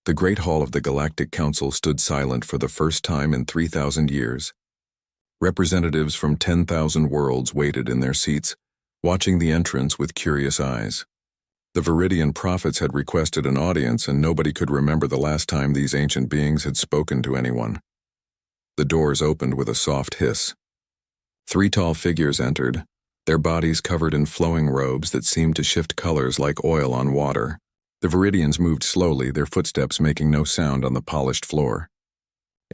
The Great Hall of the Galactic Council stood silent for the first time in 3,000 years. Representatives from 10,000 worlds waited in their seats, watching the entrance with curious eyes. The Viridian prophets had requested an audience, and nobody could remember the last time these ancient beings had spoken to anyone. The doors opened with a soft hiss. 3 tall figures entered, their bodies covered in flowing robes that seemed to shift colors like oil on water. The Viridians moved slowly, their footsteps making no sound on the polished floor.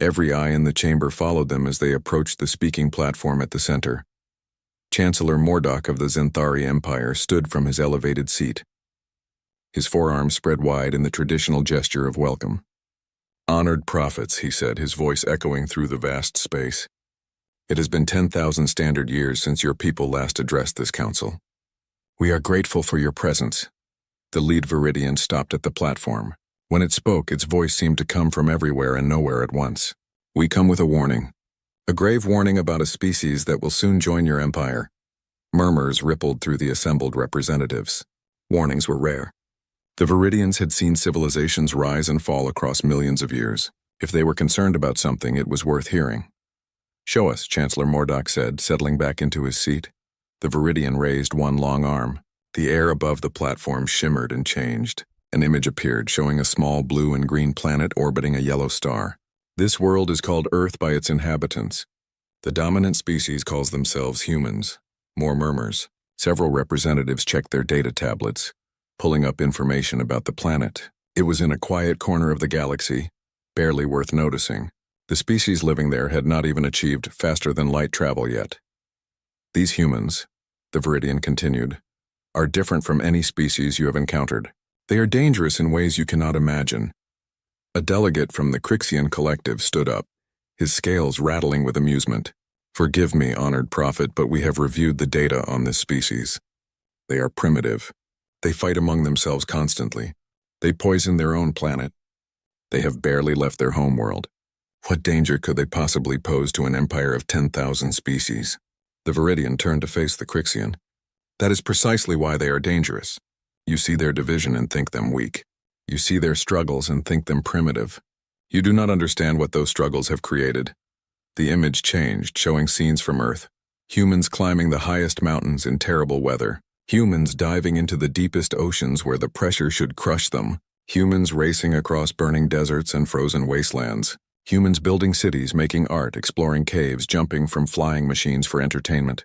Every eye in the chamber followed them as they approached the speaking platform at the center. Chancellor Mordok of the Zenthari Empire stood from his elevated seat. His forearms spread wide in the traditional gesture of welcome. "Honored prophets," he said, his voice echoing through the vast space. "It has been 10,000 standard years since your people last addressed this council. We are grateful for your presence." The lead Viridian stopped at the platform. When it spoke, its voice seemed to come from everywhere and nowhere at once. "We come with a warning. A grave warning about a species that will soon join your empire." Murmurs rippled through the assembled representatives. Warnings were rare. The Viridians had seen civilizations rise and fall across millions of years. If they were concerned about something, it was worth hearing. "Show us," Chancellor Mordok said, settling back into his seat. The Viridian raised one long arm. The air above the platform shimmered and changed. An image appeared, showing a small blue and green planet orbiting a yellow star. "This world is called Earth by its inhabitants. The dominant species calls themselves humans." More murmurs. Several representatives checked their data tablets, pulling up information about the planet. It was in a quiet corner of the galaxy, barely worth noticing. The species living there had not even achieved faster-than-light travel yet. "These humans," the Viridian continued, "are different from any species you have encountered. They are dangerous in ways you cannot imagine." A delegate from the Crixian collective stood up, his scales rattling with amusement. "Forgive me, honored prophet, but we have reviewed the data on this species. They are primitive. They fight among themselves constantly. They poison their own planet. They have barely left their homeworld. What danger could they possibly pose to an empire of 10,000 species?" The Viridian turned to face the Crixian. "That is precisely why they are dangerous. You see their division and think them weak. You see their struggles and think them primitive. You do not understand what those struggles have created." The image changed, showing scenes from Earth. Humans climbing the highest mountains in terrible weather. Humans diving into the deepest oceans where the pressure should crush them. Humans racing across burning deserts and frozen wastelands. Humans building cities, making art, exploring caves, jumping from flying machines for entertainment.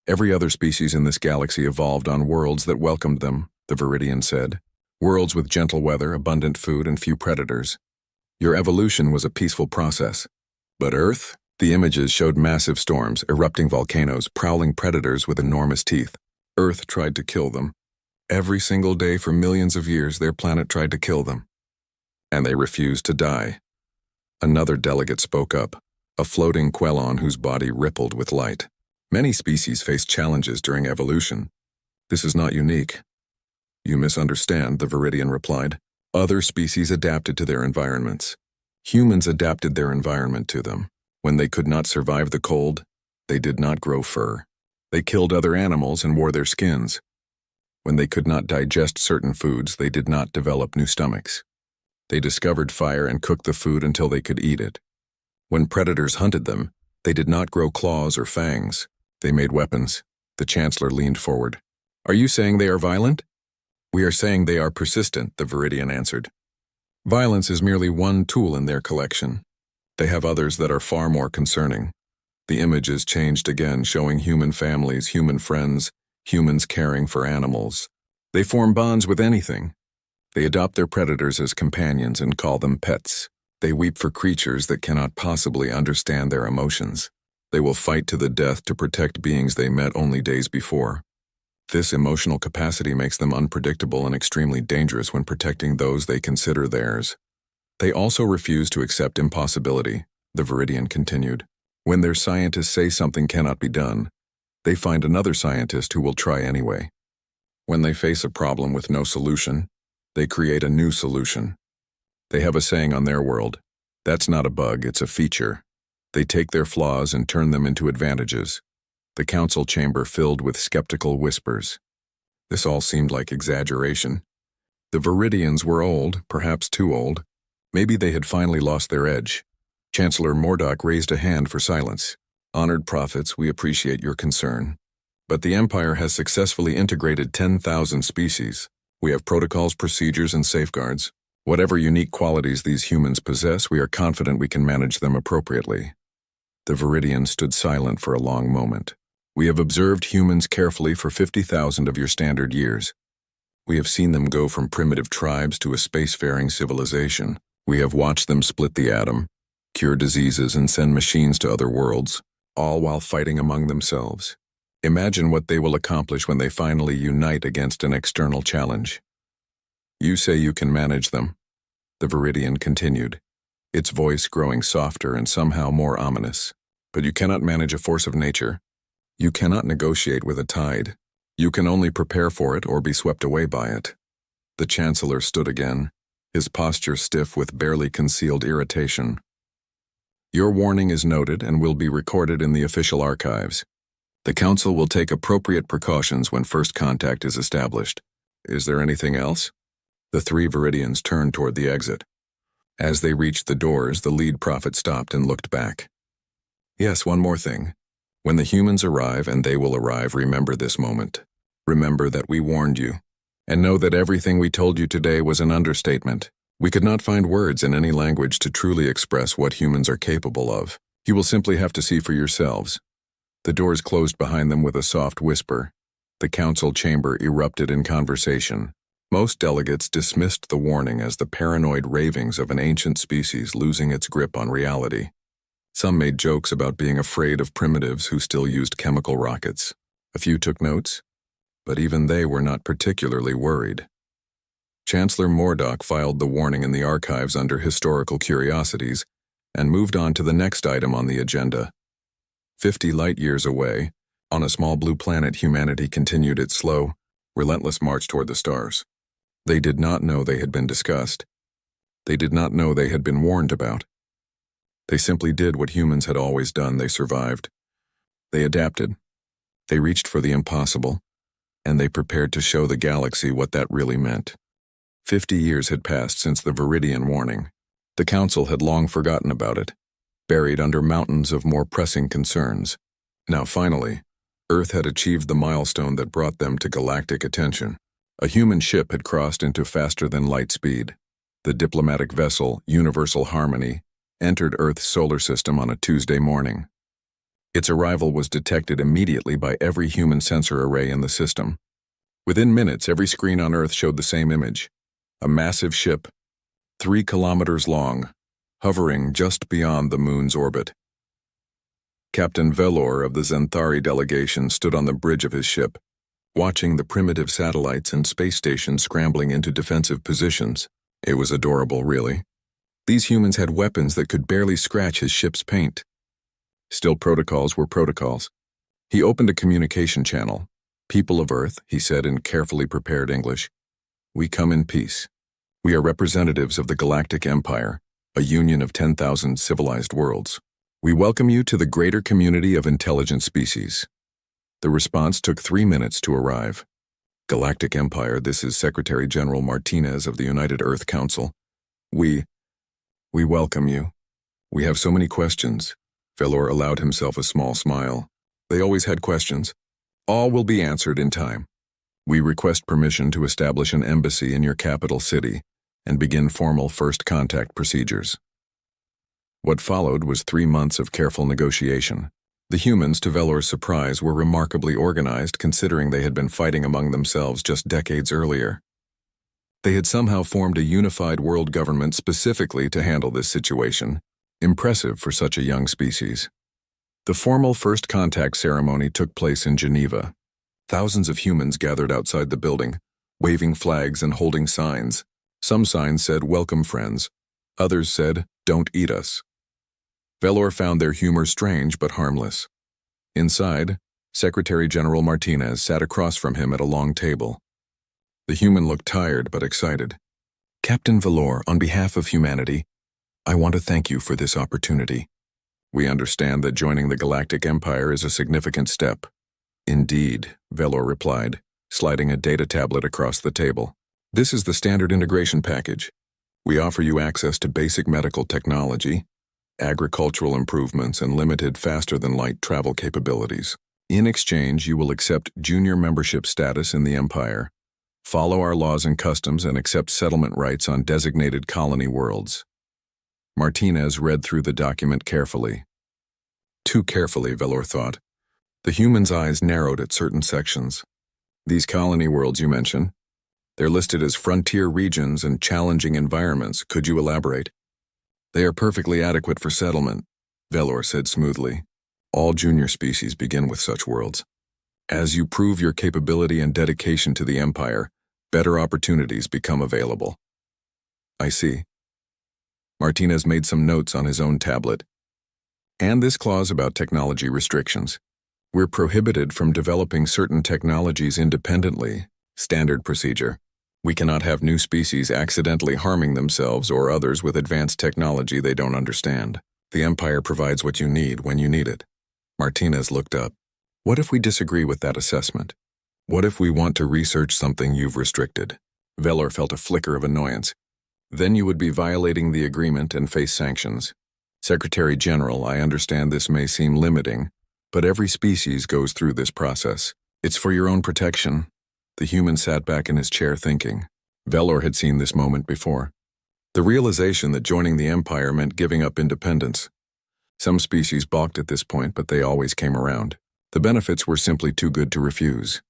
"Every other species in this galaxy evolved on worlds that welcomed them," the Viridian said. "Worlds with gentle weather, abundant food, and few predators. Your evolution was a peaceful process. But Earth?" The images showed massive storms, erupting volcanoes, prowling predators with enormous teeth. Earth tried to kill them. Every single day for millions of years, their planet tried to kill them. And they refused to die. Another delegate spoke up, a floating Quelon whose body rippled with light. "Many species face challenges during evolution. This is not unique." "You misunderstand," the Viridian replied. "Other species adapted to their environments. Humans adapted their environment to them. When they could not survive the cold, they did not grow fur. They killed other animals and wore their skins. When they could not digest certain foods, they did not develop new stomachs. They discovered fire and cooked the food until they could eat it. When predators hunted them, they did not grow claws or fangs. They made weapons." The Chancellor leaned forward. "Are you saying they are violent?" "We are saying they are persistent," the Viridian answered. "Violence is merely one tool in their collection. They have others that are far more concerning." The images changed again, showing human families, human friends, humans caring for animals. They form bonds with anything. They adopt their predators as companions and call them pets. They weep for creatures that cannot possibly understand their emotions. They will fight to the death to protect beings they met only days before. This emotional capacity makes them unpredictable and extremely dangerous when protecting those they consider theirs. They also refuse to accept impossibility, the Viridian continued. When their scientists say something cannot be done, they find another scientist who will try anyway. When they face a problem with no solution, they create a new solution. They have a saying on their world, "That's not a bug, it's a feature." They take their flaws and turn them into advantages. The council chamber filled with skeptical whispers. This all seemed like exaggeration. The Viridians were old, perhaps too old, Maybe they had finally lost their edge. Chancellor Mordock raised a hand for silence. Honored prophets, we appreciate your concern. But the Empire has successfully integrated 10,000 species. We have protocols, procedures, and safeguards. Whatever unique qualities these humans possess, we are confident we can manage them appropriately. The Viridians stood silent for a long moment. We have observed humans carefully for 50,000 of your standard years. We have seen them go from primitive tribes to a spacefaring civilization. We have watched them split the atom, cure diseases, and send machines to other worlds, all while fighting among themselves. Imagine what they will accomplish when they finally unite against an external challenge. You say you can manage them, the Viridian continued, its voice growing softer and somehow more ominous. But you cannot manage a force of nature. You cannot negotiate with a tide. You can only prepare for it or be swept away by it. The Chancellor stood again, his posture stiff with barely concealed irritation. Your warning is noted and will be recorded in the official archives. The Council will take appropriate precautions when first contact is established. Is there anything else? The three Viridians turned toward the exit. As they reached the doors, the lead prophet stopped and looked back. Yes, one more thing. When the humans arrive, and they will arrive, remember this moment. Remember that we warned you. And know that everything we told you today was an understatement. We could not find words in any language to truly express what humans are capable of. You will simply have to see for yourselves. The doors closed behind them with a soft whisper. The council chamber erupted in conversation. Most delegates dismissed the warning as the paranoid ravings of an ancient species losing its grip on reality. Some made jokes about being afraid of primitives who still used chemical rockets. A few took notes, but even they were not particularly worried. Chancellor Mordock filed the warning in the archives under Historical Curiosities and moved on to the next item on the agenda. 50 light-years away, on a small blue planet, humanity continued its slow, relentless march toward the stars. They did not know they had been discussed. They did not know they had been warned about. They simply did what humans had always done. They survived. They adapted. They reached for the impossible, and they prepared to show the galaxy what that really meant. 50 years had passed since the Viridian warning. The Council had long forgotten about it, buried under mountains of more pressing concerns. Now finally, Earth had achieved the milestone that brought them to galactic attention. A human ship had crossed into faster-than-light speed. The diplomatic vessel, Universal Harmony, entered Earth's solar system on a Tuesday morning. Its arrival was detected immediately by every human sensor array in the system. Within minutes, every screen on Earth showed the same image. A massive ship, 3 kilometers long, hovering just beyond the moon's orbit. Captain Velor of the Xanthari delegation stood on the bridge of his ship, watching the primitive satellites and space stations scrambling into defensive positions. It was adorable, really. These humans had weapons that could barely scratch his ship's paint. Still, protocols were protocols. He opened a communication channel. "People of Earth," he said in carefully prepared English, "we come in peace. We are representatives of the Galactic Empire, a union of 10,000 civilized worlds. We welcome you to the greater community of intelligent species." The response took 3 minutes to arrive. "Galactic Empire, this is Secretary General Martinez of the United Earth Council. We welcome you. We have so many questions." Velor allowed himself a small smile. They always had questions. "All will be answered in time. We request permission to establish an embassy in your capital city and begin formal first contact procedures." What followed was 3 months of careful negotiation. The humans, to Velor's surprise, were remarkably organized considering they had been fighting among themselves just decades earlier. They had somehow formed a unified world government specifically to handle this situation. Impressive for such a young species. The formal first contact ceremony took place in Geneva. Thousands of humans gathered outside the building, waving flags and holding signs. Some signs said, "Welcome, friends." Others said, "Don't eat us." Velor found their humor strange but harmless. Inside, Secretary General Martinez sat across from him at a long table. The human looked tired but excited. "Captain Velor, on behalf of humanity, I want to thank you for this opportunity. We understand that joining the Galactic Empire is a significant step." "Indeed," Velor replied, sliding a data tablet across the table. "This is the standard integration package. We offer you access to basic medical technology, agricultural improvements, and limited faster-than-light travel capabilities. In exchange, you will accept junior membership status in the Empire, follow our laws and customs, and accept settlement rights on designated colony worlds. Martinez read through the document carefully. Too carefully, Velor thought. The human's eyes narrowed at certain sections. These colony worlds you mention, they're listed as frontier regions and challenging environments. Could you elaborate? They are perfectly adequate for settlement, Velor said smoothly. All junior species begin with such worlds. As you prove your capability and dedication to the Empire, better opportunities become available. I see. Martinez made some notes on his own tablet. And this clause about technology restrictions. We're prohibited from developing certain technologies independently, standard procedure. We cannot have new species accidentally harming themselves or others with advanced technology they don't understand. The Empire provides what you need when you need it. Martinez looked up. What if we disagree with that assessment? What if we want to research something you've restricted? Velor felt a flicker of annoyance. Then you would be violating the agreement and face sanctions. Secretary General, I understand this may seem limiting, but every species goes through this process. It's for your own protection. The human sat back in his chair thinking. Velor had seen this moment before. The realization that joining the Empire meant giving up independence. Some species balked at this point, but they always came around. The benefits were simply too good to refuse.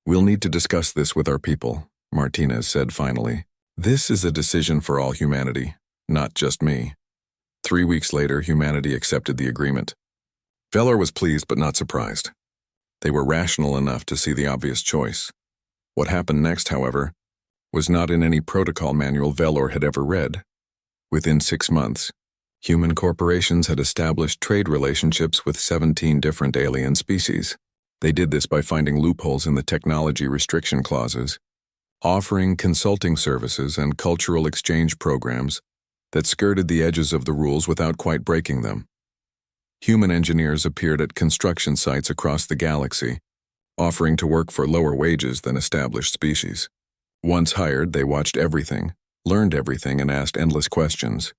We'll need to discuss this with our people, Martinez said finally. This is a decision for all humanity, not just me. 3 weeks later, humanity accepted the agreement. Velor was pleased but not surprised. They were rational enough to see the obvious choice. What happened next, however, was not in any protocol manual Velor had ever read. Within 6 months, human corporations had established trade relationships with 17 different alien species. They did this by finding loopholes in the technology restriction clauses, offering consulting services and cultural exchange programs that skirted the edges of the rules without quite breaking them. Human engineers appeared at construction sites across the galaxy, offering to work for lower wages than established species. Once hired, they watched everything, learned everything, and asked endless questions.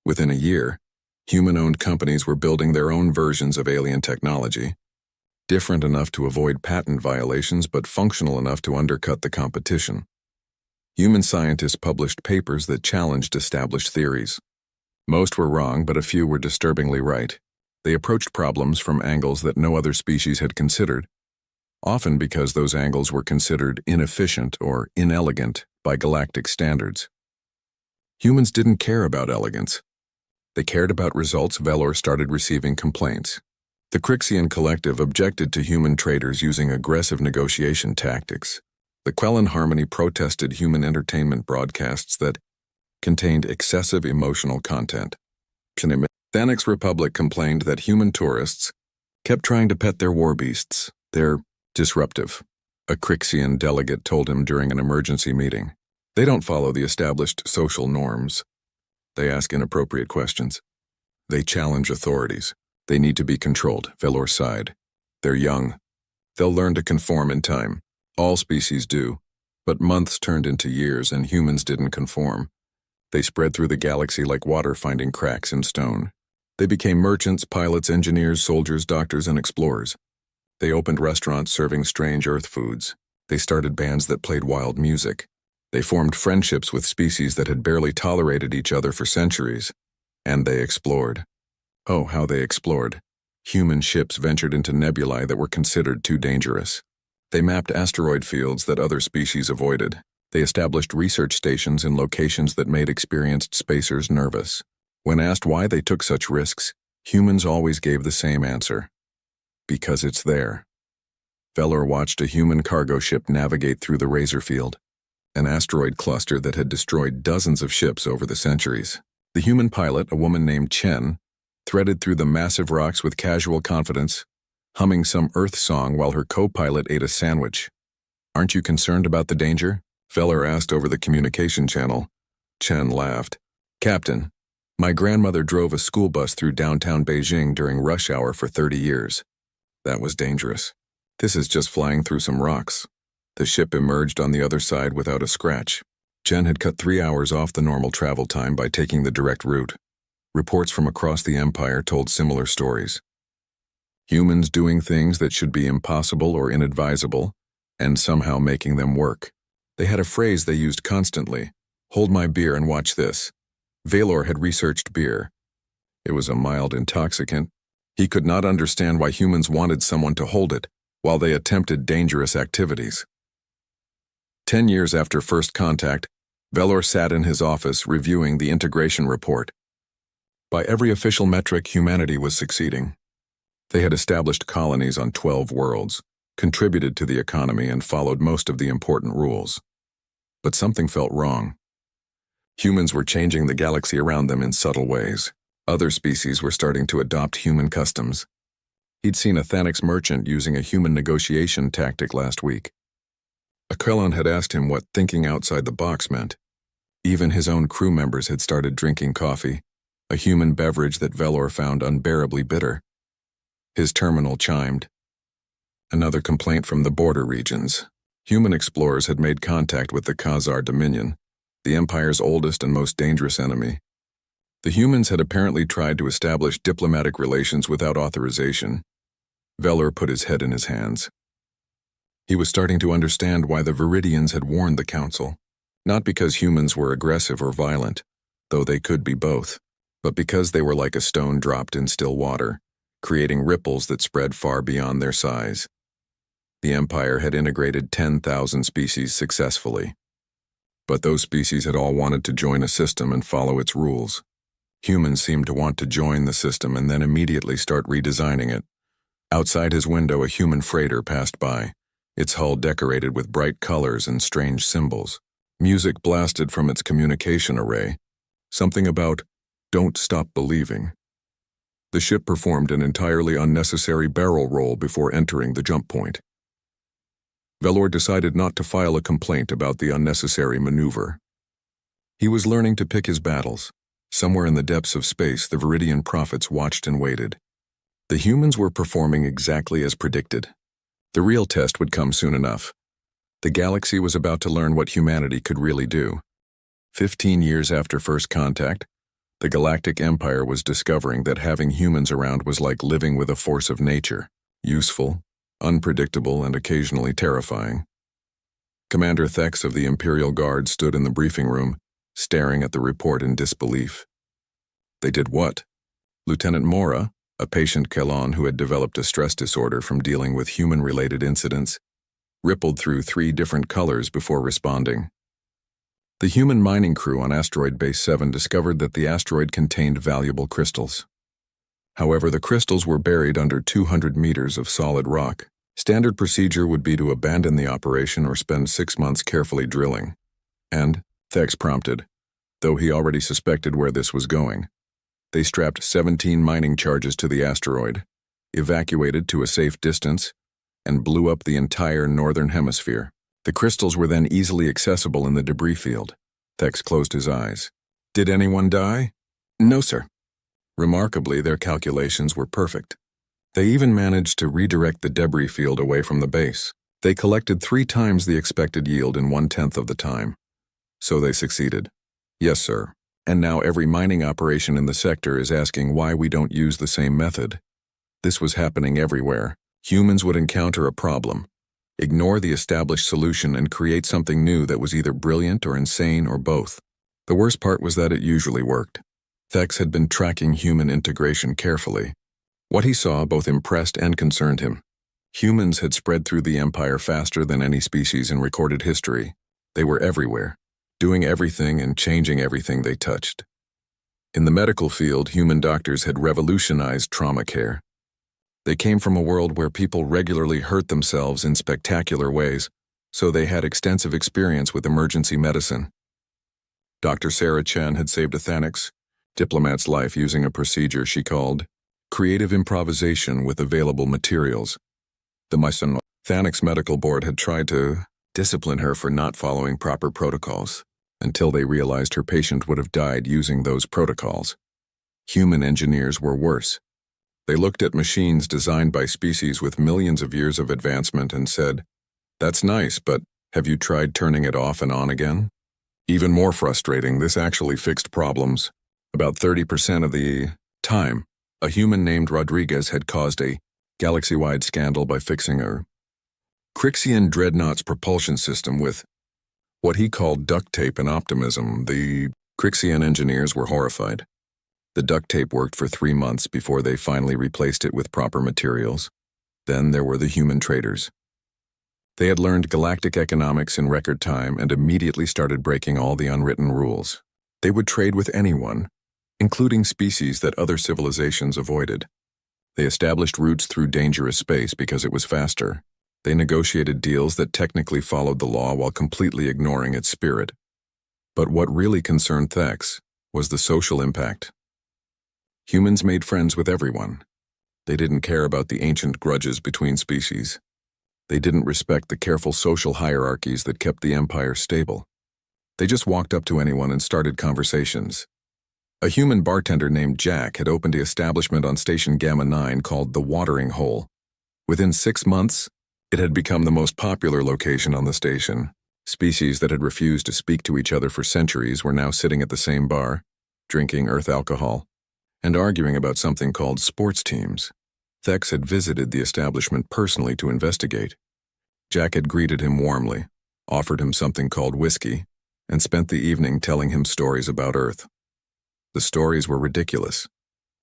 Within a year, human-owned companies were building their own versions of alien technology, different enough to avoid patent violations but functional enough to undercut the competition. Human scientists published papers that challenged established theories. Most were wrong, but a few were disturbingly right. They approached problems from angles that no other species had considered, often because those angles were considered inefficient or inelegant by galactic standards. Humans didn't care about elegance. They cared about results. Velor started receiving complaints. The Crixian Collective objected to human traders using aggressive negotiation tactics. The Quellan Harmony protested human entertainment broadcasts that contained excessive emotional content. Thanix Republic complained that human tourists kept trying to pet their war beasts. They're disruptive, a Crixian delegate told him during an emergency meeting. They don't follow the established social norms. They ask inappropriate questions. They challenge authorities. They need to be controlled, Velor sighed. They're young. They'll learn to conform in time. All species do. But months turned into years and humans didn't conform. They spread through the galaxy like water finding cracks in stone. They became merchants, pilots, engineers, soldiers, doctors, and explorers. They opened restaurants serving strange earth foods. They started bands that played wild music. They formed friendships with species that had barely tolerated each other for centuries. And they explored. Oh, how they explored. Human ships ventured into nebulae that were considered too dangerous. They mapped asteroid fields that other species avoided. They established research stations in locations that made experienced spacers nervous. When asked why they took such risks, humans always gave the same answer. Because it's there. Velor watched a human cargo ship navigate through the Razor Field, an asteroid cluster that had destroyed dozens of ships over the centuries. The human pilot, a woman named Chen, threaded through the massive rocks with casual confidence, humming some Earth song while her co-pilot ate a sandwich. Aren't you concerned about the danger? Velor asked over the communication channel. Chen laughed. Captain, my grandmother drove a school bus through downtown Beijing during rush hour for 30 years. That was dangerous. This is just flying through some rocks. The ship emerged on the other side without a scratch. Jen had cut 3 hours off the normal travel time by taking the direct route. Reports from across the empire told similar stories. Humans doing things that should be impossible or inadvisable, and somehow making them work. They had a phrase they used constantly: "Hold my beer and watch this." Valor had researched beer. It was a mild intoxicant. He could not understand why humans wanted someone to hold it while they attempted dangerous activities. 10 years after first contact, Valor sat in his office reviewing the integration report. By every official metric, humanity was succeeding. They had established colonies on 12 worlds, contributed to the economy, and followed most of the important rules. But something felt wrong. Humans were changing the galaxy around them in subtle ways. Other species were starting to adopt human customs. He'd seen a Thanix merchant using a human negotiation tactic last week. Aquilon had asked him what thinking outside the box meant. Even his own crew members had started drinking coffee, a human beverage that Valor found unbearably bitter. His terminal chimed. Another complaint from the border regions. Human explorers had made contact with the Khazar Dominion, the Empire's oldest and most dangerous enemy. The humans had apparently tried to establish diplomatic relations without authorization. Valor put his head in his hands. He was starting to understand why the Viridians had warned the Council, not because humans were aggressive or violent, though they could be both, but because they were like a stone dropped in still water, creating ripples that spread far beyond their size. The Empire had integrated 10,000 species successfully. But those species had all wanted to join a system and follow its rules. Humans seemed to want to join the system and then immediately start redesigning it. Outside his window, a human freighter passed by, its hull decorated with bright colors and strange symbols. Music blasted from its communication array, something about "Don't stop believing." The ship performed an entirely unnecessary barrel roll before entering the jump point. Valor decided not to file a complaint about the unnecessary maneuver. He was learning to pick his battles. Somewhere in the depths of space, the Viridian prophets watched and waited. The humans were performing exactly as predicted. The real test would come soon enough. The galaxy was about to learn what humanity could really do. 15 years after first contact, the Galactic Empire was discovering that having humans around was like living with a force of nature, useful, unpredictable, and occasionally terrifying. Commander Thex of the Imperial Guard stood in the briefing room, staring at the report in disbelief. They did what? Lieutenant Mora, a patient Kelon who had developed a stress disorder from dealing with human-related incidents, rippled through 3 different colors before responding. The human mining crew on Asteroid Base 7 discovered that the asteroid contained valuable crystals. However, the crystals were buried under 200 meters of solid rock. Standard procedure would be to abandon the operation or spend 6 months carefully drilling. And, Thex prompted, though he already suspected where this was going. They strapped 17 mining charges to the asteroid, evacuated to a safe distance, and blew up the entire northern hemisphere. The crystals were then easily accessible in the debris field. Thex closed his eyes. Did anyone die? No, sir. Remarkably, their calculations were perfect. They even managed to redirect the debris field away from the base. They collected 3 times the expected yield in 1/10 of the time. So they succeeded. Yes, sir. And now every mining operation in the sector is asking why we don't use the same method. This was happening everywhere. Humans would encounter a problem, ignore the established solution, and create something new that was either brilliant or insane or both. The worst part was that it usually worked. Thex had been tracking human integration carefully. What he saw both impressed and concerned him. Humans had spread through the Empire faster than any species in recorded history. They were everywhere, doing everything and changing everything they touched. In the medical field, human doctors had revolutionized trauma care. They came from a world where people regularly hurt themselves in spectacular ways, so they had extensive experience with emergency medicine. Dr. Sarah Chen had saved a Thanix diplomat's life using a procedure she called creative improvisation with available materials. The Thanix Medical Board had tried to discipline her for not following proper protocols, until they realized her patient would have died using those protocols. Human engineers were worse. They looked at machines designed by species with millions of years of advancement and said, "That's nice, but have you tried turning it off and on again?" Even more frustrating, this actually fixed problems. About 30% of the time, a human named Rodriguez had caused a galaxy-wide scandal by fixing a Crixian dreadnought's propulsion system with what he called duct tape and optimism. The Crixian engineers were horrified. The duct tape worked for 3 months before they finally replaced it with proper materials. Then there were the human traders. They had learned galactic economics in record time and immediately started breaking all the unwritten rules. They would trade with anyone, including species that other civilizations avoided. They established routes through dangerous space because it was faster. They negotiated deals that technically followed the law while completely ignoring its spirit. But what really concerned Thex was the social impact. Humans made friends with everyone. They didn't care about the ancient grudges between species. They didn't respect the careful social hierarchies that kept the empire stable. They just walked up to anyone and started conversations. A human bartender named Jack had opened an establishment on Station Gamma 9 called the Watering Hole. Within 6 months, it had become the most popular location on the station. Species that had refused to speak to each other for centuries were now sitting at the same bar, drinking Earth alcohol, and arguing about something called sports teams. Thex had visited the establishment personally to investigate. Jack had greeted him warmly, offered him something called whiskey, and spent the evening telling him stories about Earth. The stories were ridiculous.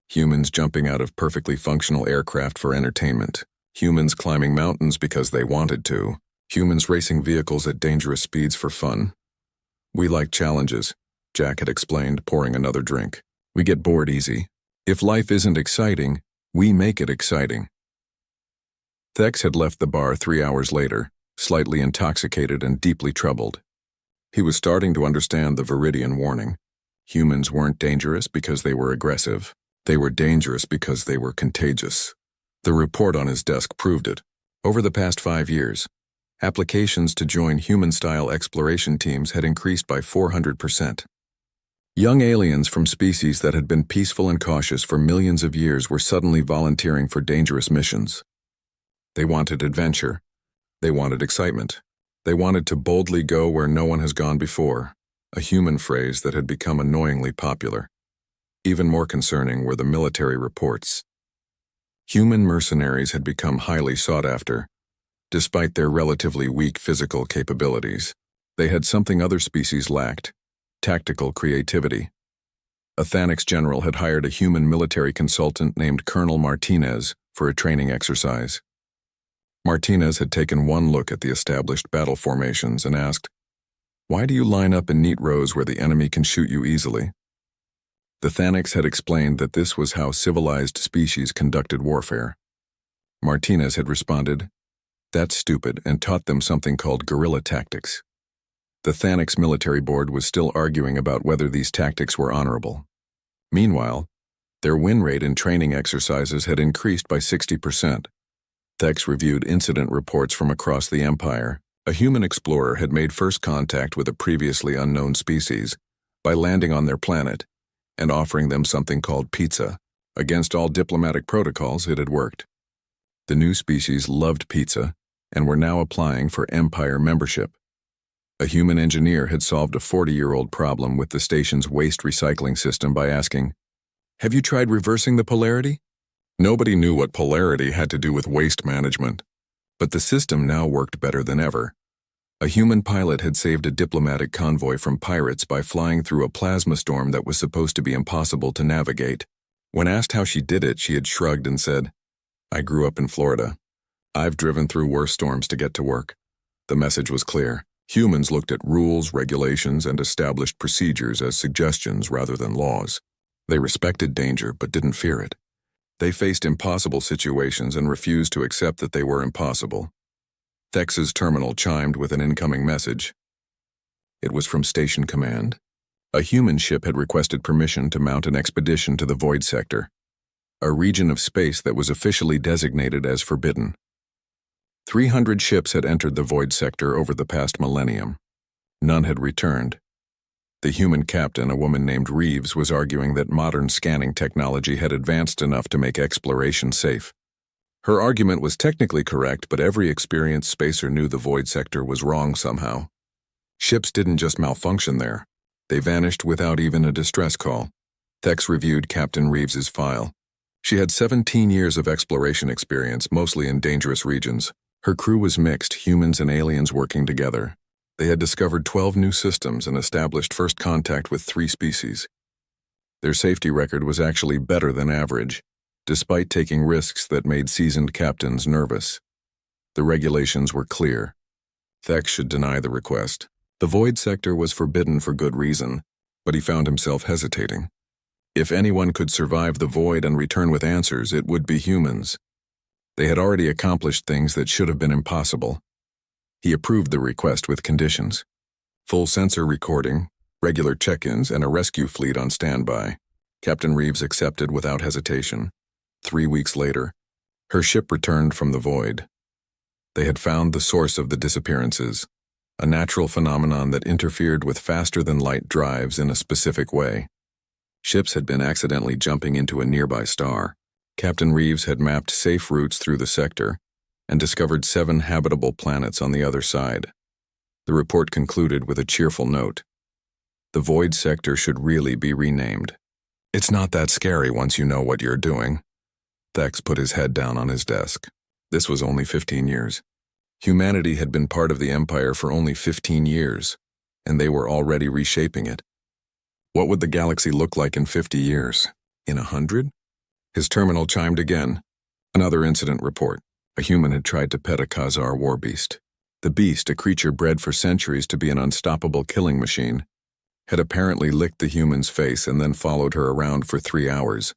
Humans jumping out of perfectly functional aircraft for entertainment. Humans climbing mountains because they wanted to. Humans racing vehicles at dangerous speeds for fun. We like challenges, Jack had explained, pouring another drink. We get bored easy. If life isn't exciting, we make it exciting. Thex had left the bar 3 hours later, slightly intoxicated and deeply troubled. He was starting to understand the Viridian warning. Humans weren't dangerous because they were aggressive. They were dangerous because they were contagious. The report on his desk proved it. Over the past 5 years, applications to join human-style exploration teams had increased by 400%. Young aliens from species that had been peaceful and cautious for millions of years were suddenly volunteering for dangerous missions. They wanted adventure. They wanted excitement. They wanted to boldly go where no one has gone before, a human phrase that had become annoyingly popular. Even more concerning were the military reports. Human mercenaries had become highly sought after. Despite their relatively weak physical capabilities, they had something other species lacked: tactical creativity. A Thanix general had hired a human military consultant named Colonel Martinez for a training exercise. Martinez had taken one look at the established battle formations and asked, "Why do you line up in neat rows where the enemy can shoot you easily?" The Thanix had explained that this was how civilized species conducted warfare. Martinez had responded, "That's stupid," and taught them something called guerrilla tactics. The Thanix military board was still arguing about whether these tactics were honorable. Meanwhile, their win rate in training exercises had increased by 60%. Thex reviewed incident reports from across the Empire. A human explorer had made first contact with a previously unknown species by landing on their planet and offering them something called pizza. Against all diplomatic protocols, it had worked. The new species loved pizza and were now applying for Empire membership. A human engineer had solved a 40-year-old problem with the station's waste recycling system by asking, "Have you tried reversing the polarity?" Nobody knew what polarity had to do with waste management, but the system now worked better than ever. A human pilot had saved a diplomatic convoy from pirates by flying through a plasma storm that was supposed to be impossible to navigate. When asked how she did it, she had shrugged and said, "I grew up in Florida. I've driven through worse storms to get to work." The message was clear. Humans looked at rules, regulations, and established procedures as suggestions rather than laws. They respected danger but didn't fear it. They faced impossible situations and refused to accept that they were impossible. Thex's terminal chimed with an incoming message. It was from Station Command. A human ship had requested permission to mount an expedition to the Void Sector, a region of space that was officially designated as forbidden. 300 ships had entered the Void Sector over the past millennium. None had returned. The human captain, a woman named Reeves, was arguing that modern scanning technology had advanced enough to make exploration safe. Her argument was technically correct, but every experienced spacer knew the Void Sector was wrong somehow. Ships didn't just malfunction there. They vanished without even a distress call. Thex reviewed Captain Reeves's file. She had 17 years of exploration experience, mostly in dangerous regions. Her crew was mixed, humans and aliens working together. They had discovered 12 new systems and established first contact with 3 species. Their safety record was actually better than average, despite taking risks that made seasoned captains nervous. The regulations were clear. Thex should deny the request. The void sector was forbidden for good reason, but he found himself hesitating. If anyone could survive the void and return with answers, it would be humans. They had already accomplished things that should have been impossible. He approved the request with conditions: full sensor recording, regular check-ins, and a rescue fleet on standby. Captain Reeves accepted without hesitation. 3 weeks later, her ship returned from the void. They had found the source of the disappearances, a natural phenomenon that interfered with faster-than-light drives in a specific way. Ships had been accidentally jumping into a nearby star. Captain Reeves had mapped safe routes through the sector and discovered 7 habitable planets on the other side. The report concluded with a cheerful note: the void sector should really be renamed. It's not that scary once you know what you're doing. Thex put his head down on his desk. This was only 15 years. Humanity had been part of the Empire for only 15 years, and they were already reshaping it. What would the galaxy look like in 50 years? In 100? His terminal chimed again. Another incident report. A human had tried to pet a Khazar war beast. The beast, a creature bred for centuries to be an unstoppable killing machine, had apparently licked the human's face and then followed her around for 3 hours.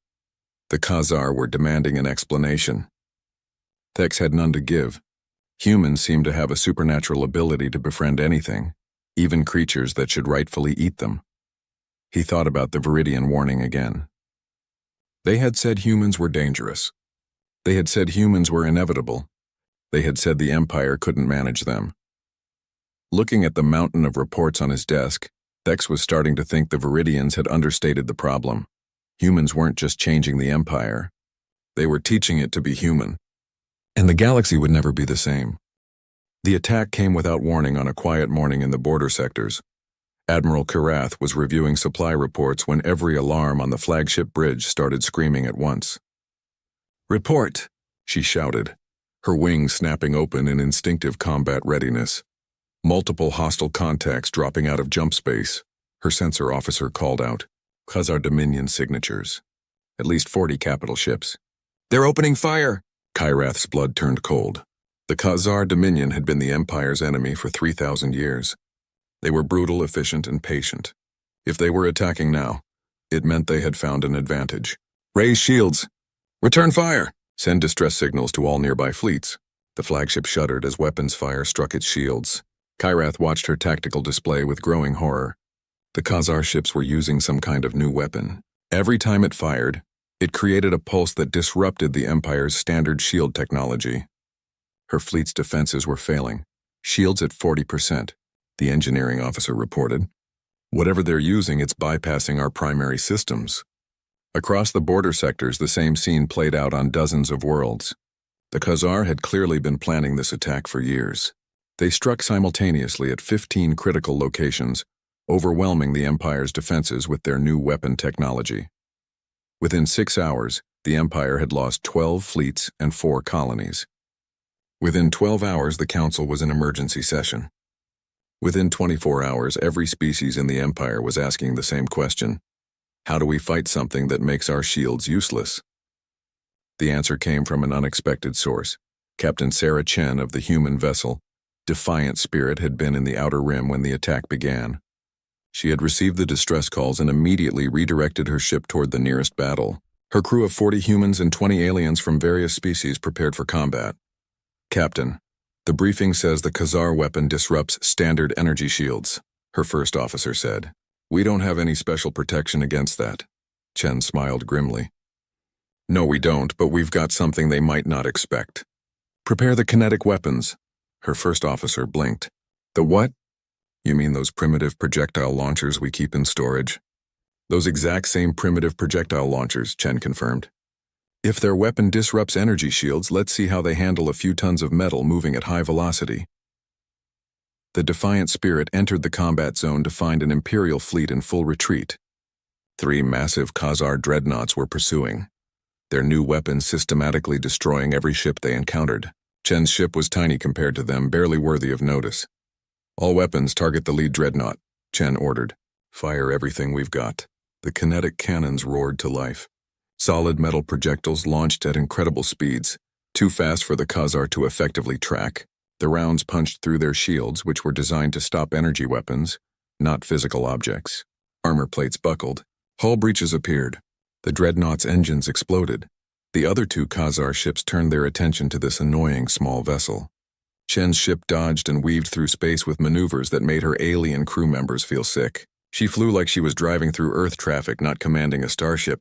The Khazar were demanding an explanation. Thex had none to give. Humans seemed to have a supernatural ability to befriend anything, even creatures that should rightfully eat them. He thought about the Viridian warning again. They had said humans were dangerous. They had said humans were inevitable. They had said the Empire couldn't manage them. Looking at the mountain of reports on his desk, Thex was starting to think the Viridians had understated the problem. Humans weren't just changing the Empire. They were teaching it to be human. And the galaxy would never be the same. The attack came without warning on a quiet morning in the border sectors. Admiral Karath was reviewing supply reports when every alarm on the flagship bridge started screaming at once. "Report!" she shouted, her wings snapping open in instinctive combat readiness. Multiple hostile contacts dropping out of jump space. Her sensor officer called out. Khazar Dominion signatures. At least 40 capital ships. "They're opening fire!" Karath's blood turned cold. The Khazar Dominion had been the Empire's enemy for 3,000 years. They were brutal, efficient, and patient. If they were attacking now, it meant they had found an advantage. "Raise shields! Return fire! Send distress signals to all nearby fleets." The flagship shuddered as weapons fire struck its shields. Karath watched her tactical display with growing horror. The Khazar ships were using some kind of new weapon. Every time it fired, it created a pulse that disrupted the Empire's standard shield technology. Her fleet's defenses were failing. Shields at 40%, the engineering officer reported. "Whatever they're using, it's bypassing our primary systems." Across the border sectors, the same scene played out on dozens of worlds. The Khazar had clearly been planning this attack for years. They struck simultaneously at 15 critical locations, overwhelming the Empire's defenses with their new weapon technology. Within 6 hours, the Empire had lost 12 fleets and 4 colonies. Within 12 hours, the Council was in emergency session. Within 24 hours, every species in the Empire was asking the same question: how do we fight something that makes our shields useless? The answer came from an unexpected source. Captain Sarah Chen of the human vessel, Defiant Spirit, had been in the Outer Rim when the attack began. She had received the distress calls and immediately redirected her ship toward the nearest battle. Her crew of 40 humans and 20 aliens from various species prepared for combat. "Captain, the briefing says the Khazar weapon disrupts standard energy shields," her first officer said. "We don't have any special protection against that." Chen smiled grimly. "No, we don't, but we've got something they might not expect. Prepare the kinetic weapons." Her first officer blinked. "The what?" "You mean those primitive projectile launchers we keep in storage?" "Those exact same primitive projectile launchers," Chen confirmed. "If their weapon disrupts energy shields, let's see how they handle a few tons of metal moving at high velocity." The defiant spirit entered the combat zone to find an Imperial fleet in full retreat. 3 massive Khazar dreadnoughts were pursuing, their new weapons systematically destroying every ship they encountered. Chen's ship was tiny compared to them, barely worthy of notice. "All weapons target the lead dreadnought," Chen ordered. "Fire everything we've got." The kinetic cannons roared to life. Solid metal projectiles launched at incredible speeds, too fast for the Khazar to effectively track. The rounds punched through their shields, which were designed to stop energy weapons, not physical objects. Armor plates buckled. Hull breaches appeared. The dreadnought's engines exploded. The other 2 Khazar ships turned their attention to this annoying small vessel. Chen's ship dodged and weaved through space with maneuvers that made her alien crew members feel sick. She flew like she was driving through Earth traffic, not commanding a starship.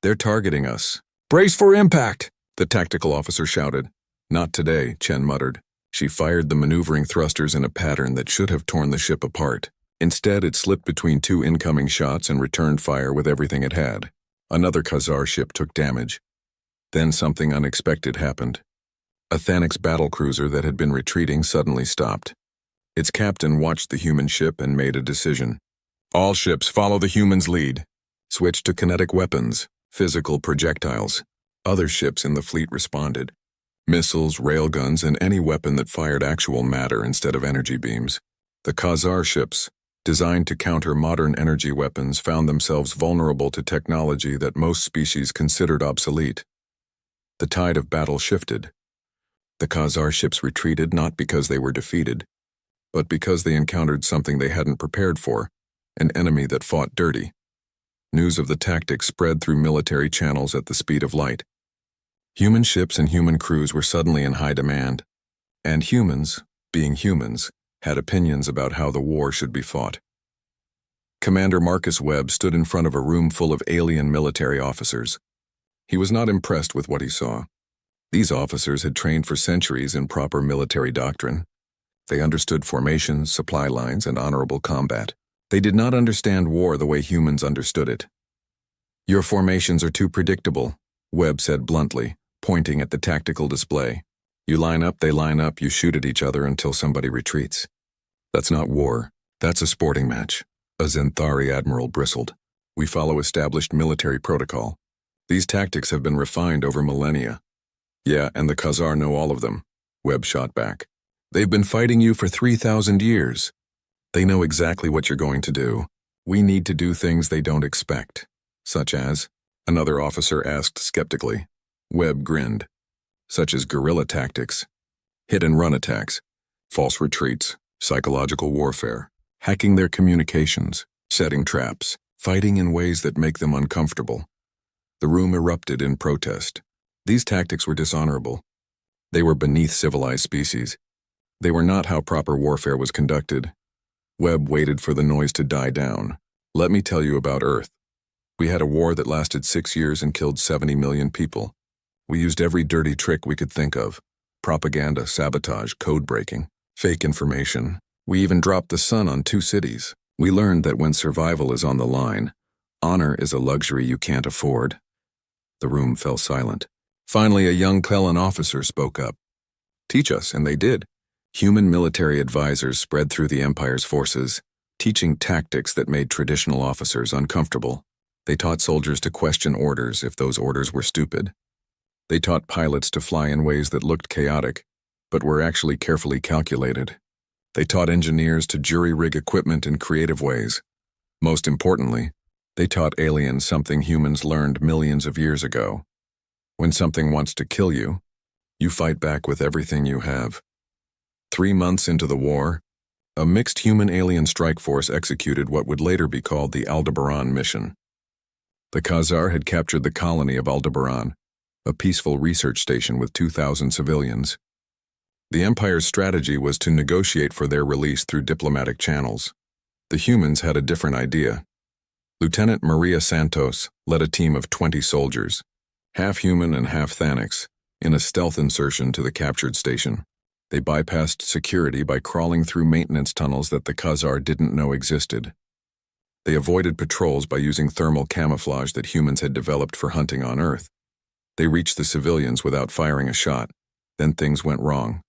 "They're targeting us." "Brace for impact," the tactical officer shouted. "Not today," Chen muttered. She fired the maneuvering thrusters in a pattern that should have torn the ship apart. Instead, it slipped between 2 incoming shots and returned fire with everything it had. Another Khazar ship took damage. Then something unexpected happened. A Thanix battlecruiser that had been retreating suddenly stopped. Its captain watched the human ship and made a decision. "All ships follow the human's lead. Switch to kinetic weapons, physical projectiles." Other ships in the fleet responded. Missiles, railguns, and any weapon that fired actual matter instead of energy beams. The Khazar ships, designed to counter modern energy weapons, found themselves vulnerable to technology that most species considered obsolete. The tide of battle shifted. The Khazar ships retreated not because they were defeated, but because they encountered something they hadn't prepared for, an enemy that fought dirty. News of the tactics spread through military channels at the speed of light. Human ships and human crews were suddenly in high demand, and humans, being humans, had opinions about how the war should be fought. Commander Marcus Webb stood in front of a room full of alien military officers. He was not impressed with what he saw. These officers had trained for centuries in proper military doctrine. They understood formations, supply lines, and honorable combat. They did not understand war the way humans understood it. "Your formations are too predictable," Webb said bluntly, pointing at the tactical display. "You line up, they line up, you shoot at each other until somebody retreats. That's not war. That's a sporting match." A Zenthari admiral bristled. "We follow established military protocol. These tactics have been refined over millennia." "Yeah, and the Khazar know all of them," Webb shot back. "They've been fighting you for 3,000 years. They know exactly what you're going to do. We need to do things they don't expect." "Such as?" another officer asked skeptically. Webb grinned. "Such as guerrilla tactics, hit-and-run attacks, false retreats, psychological warfare, hacking their communications, setting traps, fighting in ways that make them uncomfortable." The room erupted in protest. These tactics were dishonorable. They were beneath civilized species. They were not how proper warfare was conducted. Webb waited for the noise to die down. "Let me tell you about Earth. We had a war that lasted 6 years and killed 70 million people. We used every dirty trick we could think of. Propaganda, sabotage, code breaking, fake information. We even dropped the sun on 2 cities. We learned that when survival is on the line, honor is a luxury you can't afford." The room fell silent. Finally, a young Kellen officer spoke up. "Teach us," and they did. Human military advisors spread through the Empire's forces, teaching tactics that made traditional officers uncomfortable. They taught soldiers to question orders if those orders were stupid. They taught pilots to fly in ways that looked chaotic, but were actually carefully calculated. They taught engineers to jury-rig equipment in creative ways. Most importantly, they taught aliens something humans learned millions of years ago. When something wants to kill you, you fight back with everything you have. 3 months into the war, a mixed human-alien strike force executed what would later be called the Aldebaran mission. The Khazar had captured the colony of Aldebaran, a peaceful research station with 2,000 civilians. The Empire's strategy was to negotiate for their release through diplomatic channels. The humans had a different idea. Lieutenant Maria Santos led a team of 20 soldiers, half human and half Thanix, in a stealth insertion to the captured station. They bypassed security by crawling through maintenance tunnels that the Khazar didn't know existed. They avoided patrols by using thermal camouflage that humans had developed for hunting on Earth. They reached the civilians without firing a shot. Then things went wrong.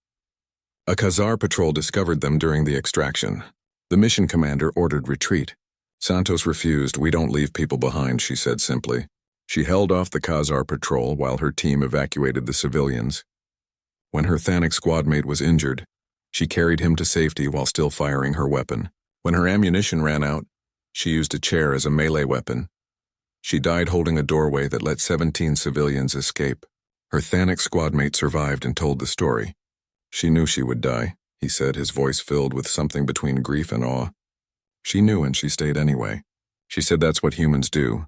A Khazar patrol discovered them during the extraction. The mission commander ordered retreat. Santos refused. "We don't leave people behind," she said simply. She held off the Khazar patrol while her team evacuated the civilians. When her Thanic squadmate was injured, she carried him to safety while still firing her weapon. When her ammunition ran out, she used a chair as a melee weapon. She died holding a doorway that let 17 civilians escape. Her Thanic squadmate survived and told the story. "She knew she would die," he said, his voice filled with something between grief and awe. "She knew and she stayed anyway." She said that's what humans do.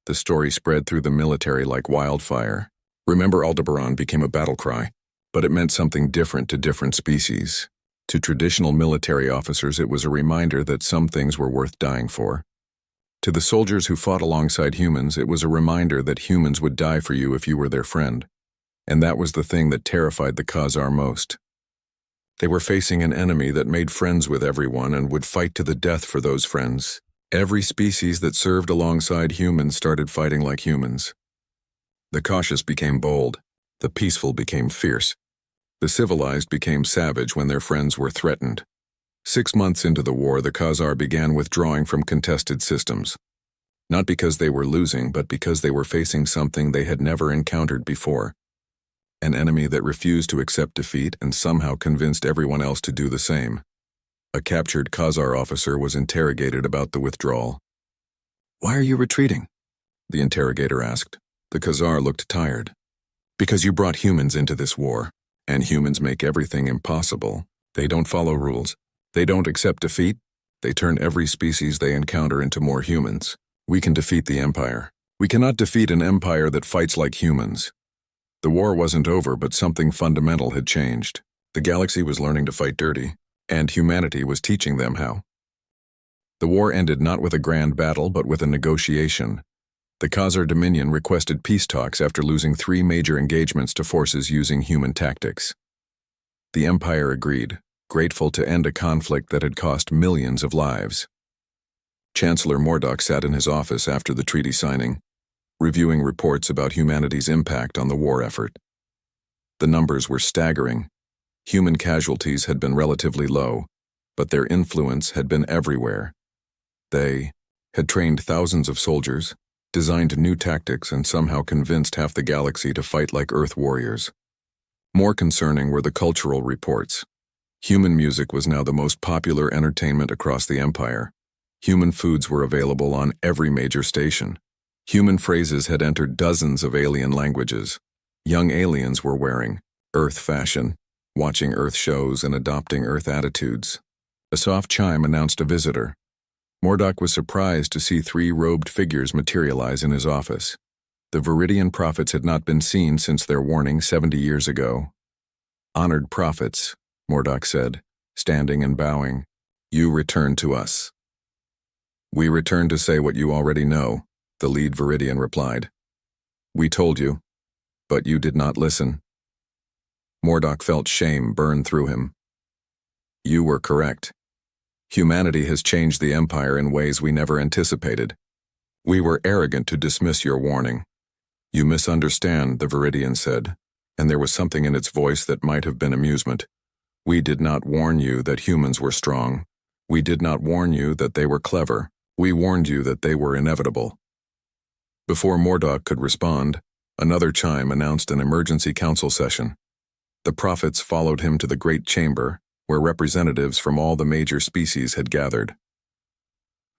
The story spread through the military like wildfire. Remember, Aldebaran became a battle cry, but it meant something different to different species. To traditional military officers, it was a reminder that some things were worth dying for. To the soldiers who fought alongside humans, it was a reminder that humans would die for you if you were their friend. And that was the thing that terrified the Khazar most. They were facing an enemy that made friends with everyone and would fight to the death for those friends. Every species that served alongside humans started fighting like humans. The cautious became bold. The peaceful became fierce. The civilized became savage when their friends were threatened. 6 months into the war, the Khazar began withdrawing from contested systems. Not because they were losing, but because they were facing something they had never encountered before. An enemy that refused to accept defeat and somehow convinced everyone else to do the same. A captured Khazar officer was interrogated about the withdrawal. "Why are you retreating?" the interrogator asked. The Khazar looked tired. "Because you brought humans into this war, and humans make everything impossible. They don't follow rules. They don't accept defeat. They turn every species they encounter into more humans. We can defeat the Empire. We cannot defeat an empire that fights like humans." The war wasn't over, but something fundamental had changed. The galaxy was learning to fight dirty, and humanity was teaching them how. The war ended not with a grand battle, but with a negotiation. The Khazar Dominion requested peace talks after losing 3 major engagements to forces using human tactics. The Empire agreed, grateful to end a conflict that had cost millions of lives. Chancellor Mordok sat in his office after the treaty signing, reviewing reports about humanity's impact on the war effort. The numbers were staggering. Human casualties had been relatively low, but their influence had been everywhere. They had trained thousands of soldiers, designed new tactics, and somehow convinced half the galaxy to fight like Earth warriors. More concerning were the cultural reports. Human music was now the most popular entertainment across the Empire. Human foods were available on every major station. Human phrases had entered dozens of alien languages. Young aliens were wearing Earth fashion, watching Earth shows and adopting Earth attitudes. A soft chime announced a visitor. Mordok was surprised to see 3 robed figures materialize in his office. The Viridian prophets had not been seen since their warning 70 years ago. "Honored prophets," Mordok said, standing and bowing, "you return to us." "We return to say what you already know," the lead Viridian replied. "We told you, but you did not listen." Mordok felt shame burn through him. "You were correct. Humanity has changed the Empire in ways we never anticipated. We were arrogant to dismiss your warning." "You misunderstand," the Viridian said, and there was something in its voice that might have been amusement. "We did not warn you that humans were strong. We did not warn you that they were clever. We warned you that they were inevitable." Before Mordok could respond, another chime announced an emergency council session. The prophets followed him to the great chamber, where representatives from all the major species had gathered.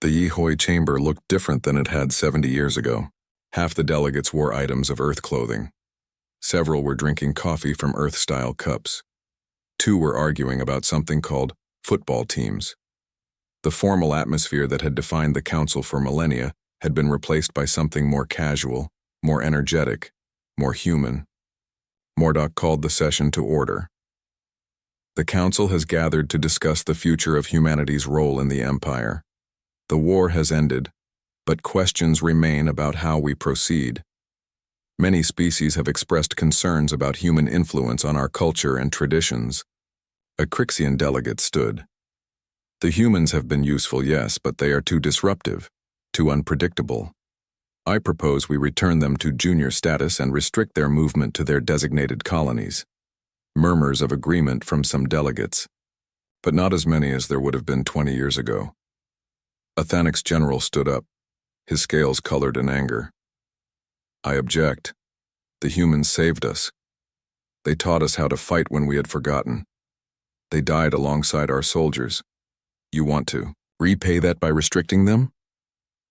The HFY chamber looked different than it had 70 years ago. Half the delegates wore items of Earth clothing. Several were drinking coffee from Earth-style cups. 2 were arguing about something called football teams. The formal atmosphere that had defined the council for millennia had been replaced by something more casual, more energetic, more human. Mordok called the session to order. "The council has gathered to discuss the future of humanity's role in the Empire. The war has ended, but questions remain about how we proceed. Many species have expressed concerns about human influence on our culture and traditions." A Crixian delegate stood. "The humans have been useful, yes, but they are too disruptive, too unpredictable. I propose we return them to junior status and restrict their movement to their designated colonies." Murmurs of agreement from some delegates, but not as many as there would have been 20 years ago. A Thanic's general stood up, his scales colored in anger. I object. The humans saved us. They taught us how to fight when we had forgotten. They died alongside our soldiers. You want to repay that by restricting them?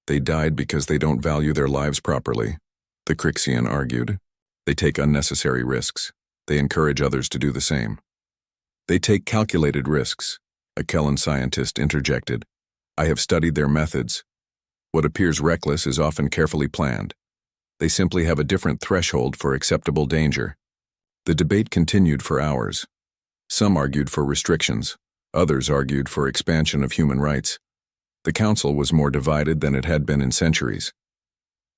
They died because they don't value their lives properly, the Crixian argued. They take unnecessary risks. They encourage others to do the same. They take calculated risks, a Kellen scientist interjected. I have studied their methods. What appears reckless is often carefully planned. They simply have a different threshold for acceptable danger. The debate continued for hours. Some argued for restrictions. Others argued for expansion of human rights. The council was more divided than it had been in centuries.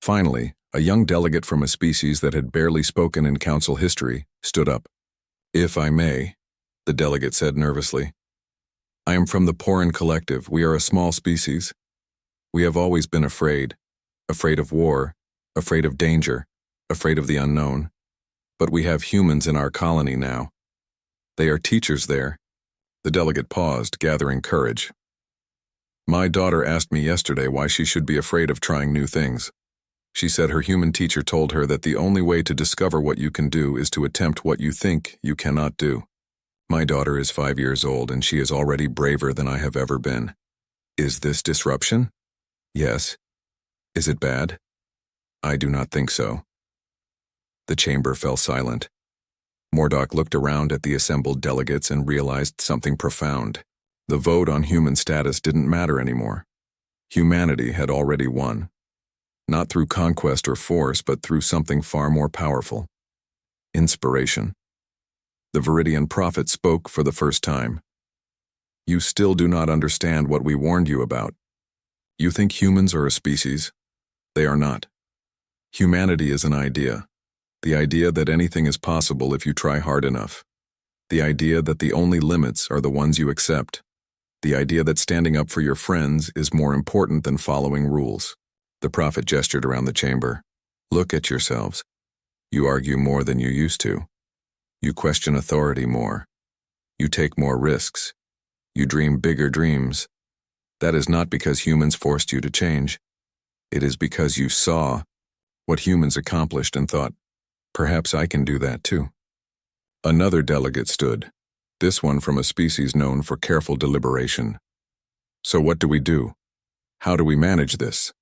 Finally, a young delegate from a species that had barely spoken in council history stood up. If I may, the delegate said nervously. I am from the Porin Collective. We are a small species. We have always been afraid of war, afraid of danger, afraid of the unknown. But we have humans in our colony now. They are teachers there. The delegate paused, gathering courage. My daughter asked me yesterday why she should be afraid of trying new things. She said her human teacher told her that the only way to discover what you can do is to attempt what you think you cannot do. My daughter is 5 years old and she is already braver than I have ever been. Is this disruption? Yes. Is it bad? I do not think so. The chamber fell silent. Mordock looked around at the assembled delegates and realized something profound. The vote on human status didn't matter anymore. Humanity had already won. Not through conquest or force, but through something far more powerful. Inspiration. The Viridian prophet spoke for the first time. You still do not understand what we warned you about. You think humans are a species? They are not. Humanity is an idea. The idea that anything is possible if you try hard enough. The idea that the only limits are the ones you accept. The idea that standing up for your friends is more important than following rules. The prophet gestured around the chamber. Look at yourselves. You argue more than you used to. You question authority more. You take more risks. You dream bigger dreams. That is not because humans forced you to change. It is because you saw what humans accomplished and thought, perhaps I can do that too. Another delegate stood, this one from a species known for careful deliberation. So what do we do? How do we manage this?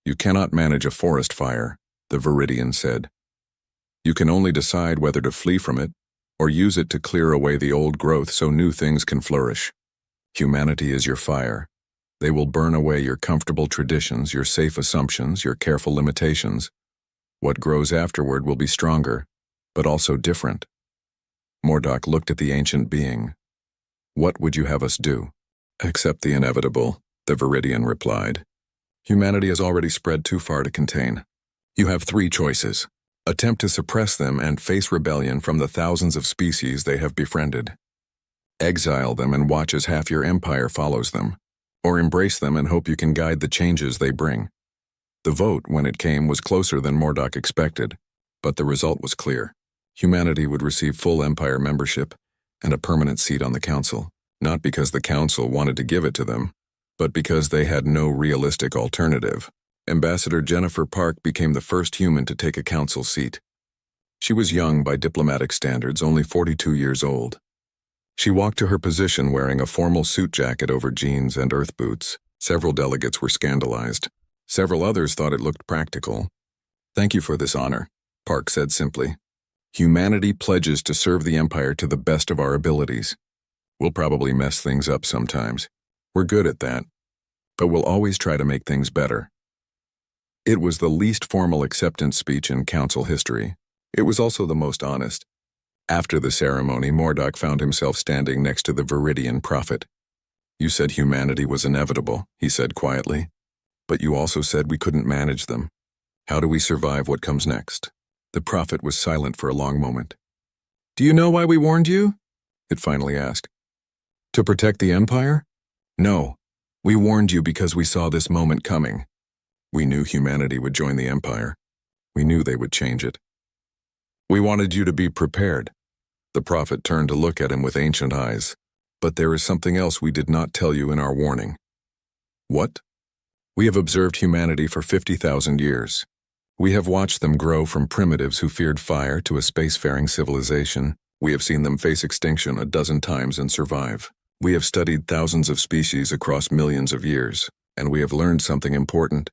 You cannot manage a forest fire, the Viridian said. You can only decide whether to flee from it or use it to clear away the old growth so new things can flourish. Humanity is your fire. They will burn away your comfortable traditions, your safe assumptions, your careful limitations. What grows afterward will be stronger, but also different. Mordock looked at the ancient being. What would you have us do? Accept the inevitable, the Viridian replied. Humanity has already spread too far to contain. You have 3 choices. Attempt to suppress them and face rebellion from the thousands of species they have befriended. Exile them and watch as half your empire follows them. Or embrace them and hope you can guide the changes they bring. The vote, when it came, was closer than Mordock expected, but the result was clear. Humanity would receive full empire membership and a permanent seat on the council, not because the council wanted to give it to them, but because they had no realistic alternative. Ambassador Jennifer Park became the first human to take a council seat. She was young by diplomatic standards, only 42 years old. She walked to her position wearing a formal suit jacket over jeans and earth boots. Several delegates were scandalized. Several others thought it looked practical. Thank you for this honor, Park said simply. Humanity pledges to serve the Empire to the best of our abilities. We'll probably mess things up sometimes. We're good at that. But we'll always try to make things better. It was the least formal acceptance speech in council history. It was also the most honest. After the ceremony, Mordock found himself standing next to the Viridian prophet. You said humanity was inevitable, he said quietly. But you also said we couldn't manage them. How do we survive what comes next? The prophet was silent for a long moment. Do you know why we warned you? It finally asked. To protect the Empire? No. We warned you because we saw this moment coming. We knew humanity would join the Empire. We knew they would change it. We wanted you to be prepared. The prophet turned to look at him with ancient eyes. But there is something else we did not tell you in our warning. What? We have observed humanity for 50,000 years. We have watched them grow from primitives who feared fire to a spacefaring civilization. We have seen them face extinction a dozen times and survive. We have studied thousands of species across millions of years, and we have learned something important.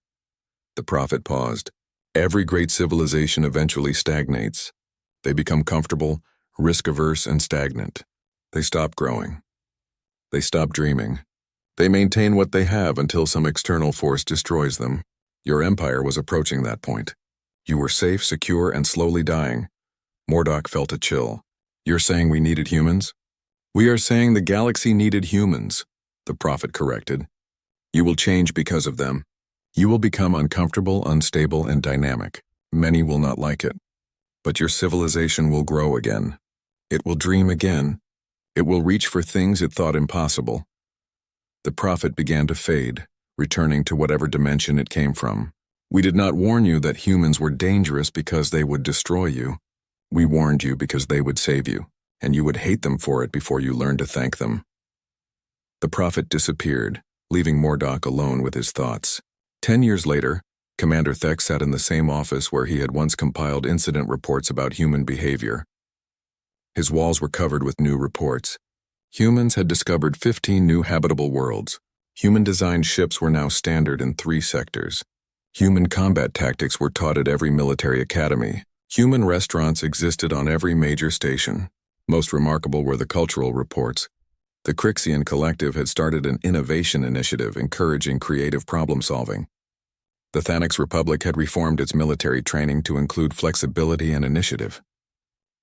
The prophet paused. Every great civilization eventually stagnates. They become comfortable, risk-averse, and stagnant. They stop growing. They stop dreaming. They maintain what they have until some external force destroys them. Your empire was approaching that point. You were safe, secure, and slowly dying. Mordok felt a chill. You're saying we needed humans? We are saying the galaxy needed humans, the prophet corrected. You will change because of them. You will become uncomfortable, unstable, and dynamic. Many will not like it. But your civilization will grow again. It will dream again. It will reach for things it thought impossible. The prophet began to fade, returning to whatever dimension it came from. We did not warn you that humans were dangerous because they would destroy you. We warned you because they would save you, and you would hate them for it before you learned to thank them. The prophet disappeared, leaving Mordok alone with his thoughts. 10 years later, Commander Thek sat in the same office where he had once compiled incident reports about human behavior. His walls were covered with new reports. Humans had discovered 15 new habitable worlds. Human-designed ships were now standard in 3 sectors. Human combat tactics were taught at every military academy. Human restaurants existed on every major station. Most remarkable were the cultural reports. The Crixian Collective had started an innovation initiative encouraging creative problem-solving. The Thanix Republic had reformed its military training to include flexibility and initiative.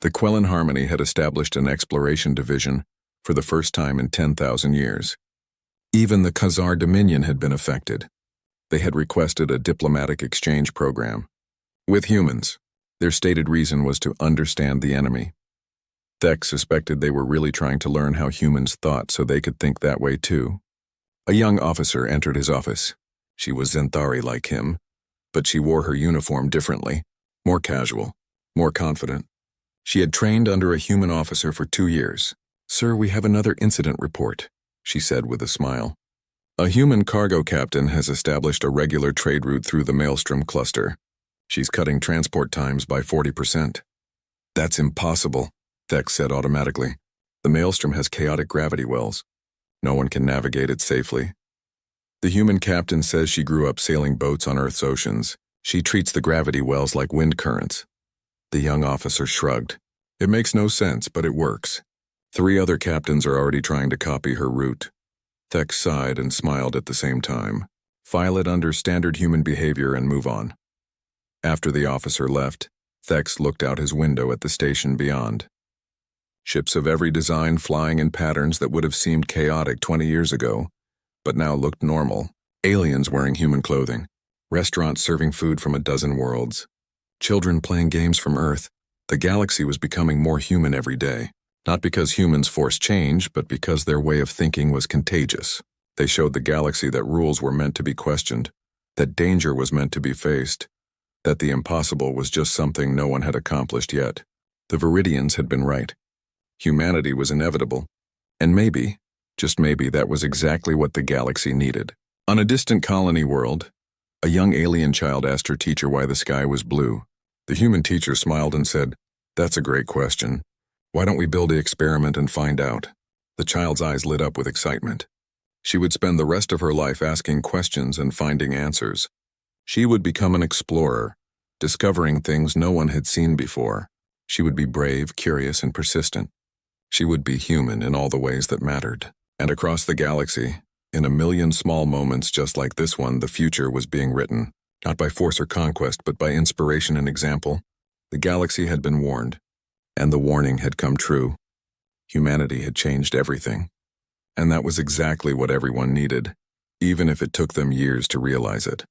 The Quellan Harmony had established an exploration division for the first time in 10,000 years. Even the Khazar Dominion had been affected. They had requested a diplomatic exchange program with humans. Their stated reason was to understand the enemy. Thek suspected they were really trying to learn how humans thought so they could think that way too. A young officer entered his office. She was Zenthari like him, but she wore her uniform differently, more casual, more confident. She had trained under a human officer for 2 years. "Sir, we have another incident report," she said with a smile. "A human cargo captain has established a regular trade route through the Maelstrom cluster. She's cutting transport times by 40%. "That's impossible," Thek said automatically. "The Maelstrom has chaotic gravity wells. No one can navigate it safely." The human captain says she grew up sailing boats on Earth's oceans. She treats the gravity wells like wind currents. The young officer shrugged. "It makes no sense, but it works. 3 other captains are already trying to copy her route." Thek sighed and smiled at the same time. "File it under standard human behavior and move on." After the officer left, Thex looked out his window at the station beyond. Ships of every design flying in patterns that would have seemed chaotic 20 years ago, but now looked normal. Aliens wearing human clothing. Restaurants serving food from a dozen worlds. Children playing games from Earth. The galaxy was becoming more human every day. Not because humans forced change, but because their way of thinking was contagious. They showed the galaxy that rules were meant to be questioned, that danger was meant to be faced, that the impossible was just something no one had accomplished yet. The Viridians had been right. Humanity was inevitable. And maybe, just maybe, that was exactly what the galaxy needed. On a distant colony world, a young alien child asked her teacher why the sky was blue. The human teacher smiled and said, "That's a great question. Why don't we build the experiment and find out?" The child's eyes lit up with excitement. She would spend the rest of her life asking questions and finding answers. She would become an explorer, discovering things no one had seen before. She would be brave, curious, and persistent. She would be human in all the ways that mattered. And across the galaxy, in a million small moments just like this one, the future was being written, not by force or conquest, but by inspiration and example. The galaxy had been warned, and the warning had come true. Humanity had changed everything. And that was exactly what everyone needed, even if it took them years to realize it.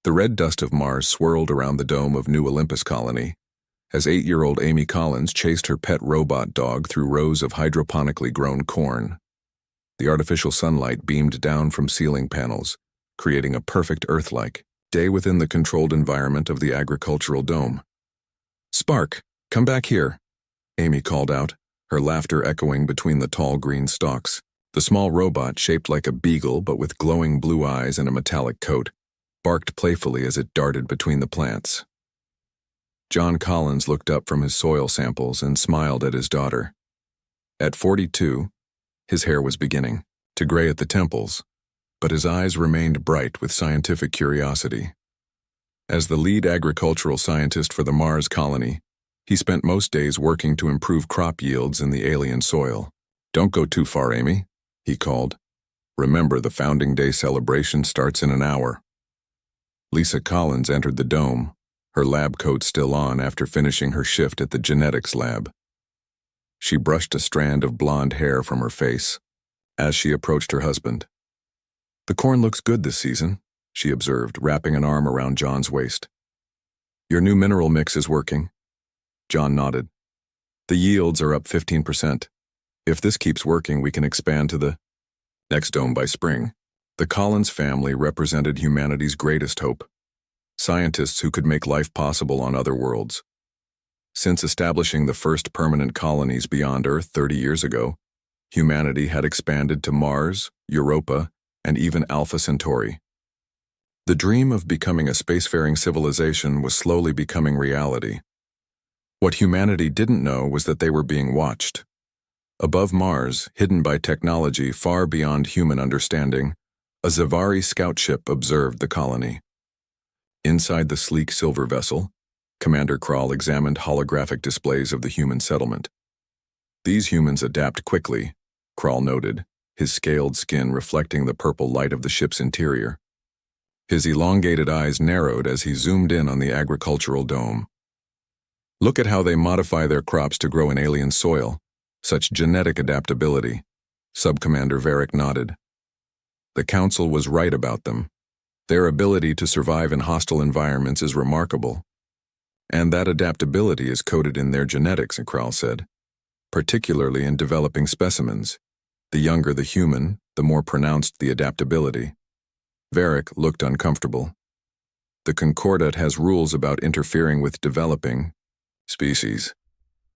The red dust of Mars swirled around the dome of New Olympus Colony, as 8-year-old Amy Collins chased her pet robot dog through rows of hydroponically grown corn. The artificial sunlight beamed down from ceiling panels, creating a perfect Earth-like day within the controlled environment of the agricultural dome. "Spark, come back here," Amy called out, her laughter echoing between the tall green stalks. The small robot, shaped like a beagle but with glowing blue eyes and a metallic coat, barked playfully as it darted between the plants. John Collins looked up from his soil samples and smiled at his daughter. At 42, his hair was beginning to gray at the temples, but his eyes remained bright with scientific curiosity. As the lead agricultural scientist for the Mars colony, he spent most days working to improve crop yields in the alien soil. "Don't go too far, Amy," he called. "Remember, the Founding Day celebration starts in an hour." Lisa Collins entered the dome, her lab coat still on after finishing her shift at the genetics lab. She brushed a strand of blonde hair from her face as she approached her husband. "The corn looks good this season," she observed, wrapping an arm around John's waist. "Your new mineral mix is working." John nodded. "The yields are up 15%. If this keeps working, we can expand to the next dome by spring." The Collins family represented humanity's greatest hope, scientists who could make life possible on other worlds. Since establishing the first permanent colonies beyond Earth 30 years ago, humanity had expanded to Mars, Europa, and even Alpha Centauri. The dream of becoming a spacefaring civilization was slowly becoming reality. What humanity didn't know was that they were being watched. Above Mars, hidden by technology far beyond human understanding, a Zavari scout ship observed the colony. Inside the sleek silver vessel, Commander Krall examined holographic displays of the human settlement. "These humans adapt quickly," Krall noted, his scaled skin reflecting the purple light of the ship's interior. His elongated eyes narrowed as he zoomed in on the agricultural dome. "Look at how they modify their crops to grow in alien soil. Such genetic adaptability." Subcommander Varick nodded. The Council was right about them. Their ability to survive in hostile environments is remarkable. "And that adaptability is coded in their genetics," Krall said, "particularly in developing specimens. The younger the human, the more pronounced the adaptability." Varick looked uncomfortable. "The Concordat has rules about interfering with developing species."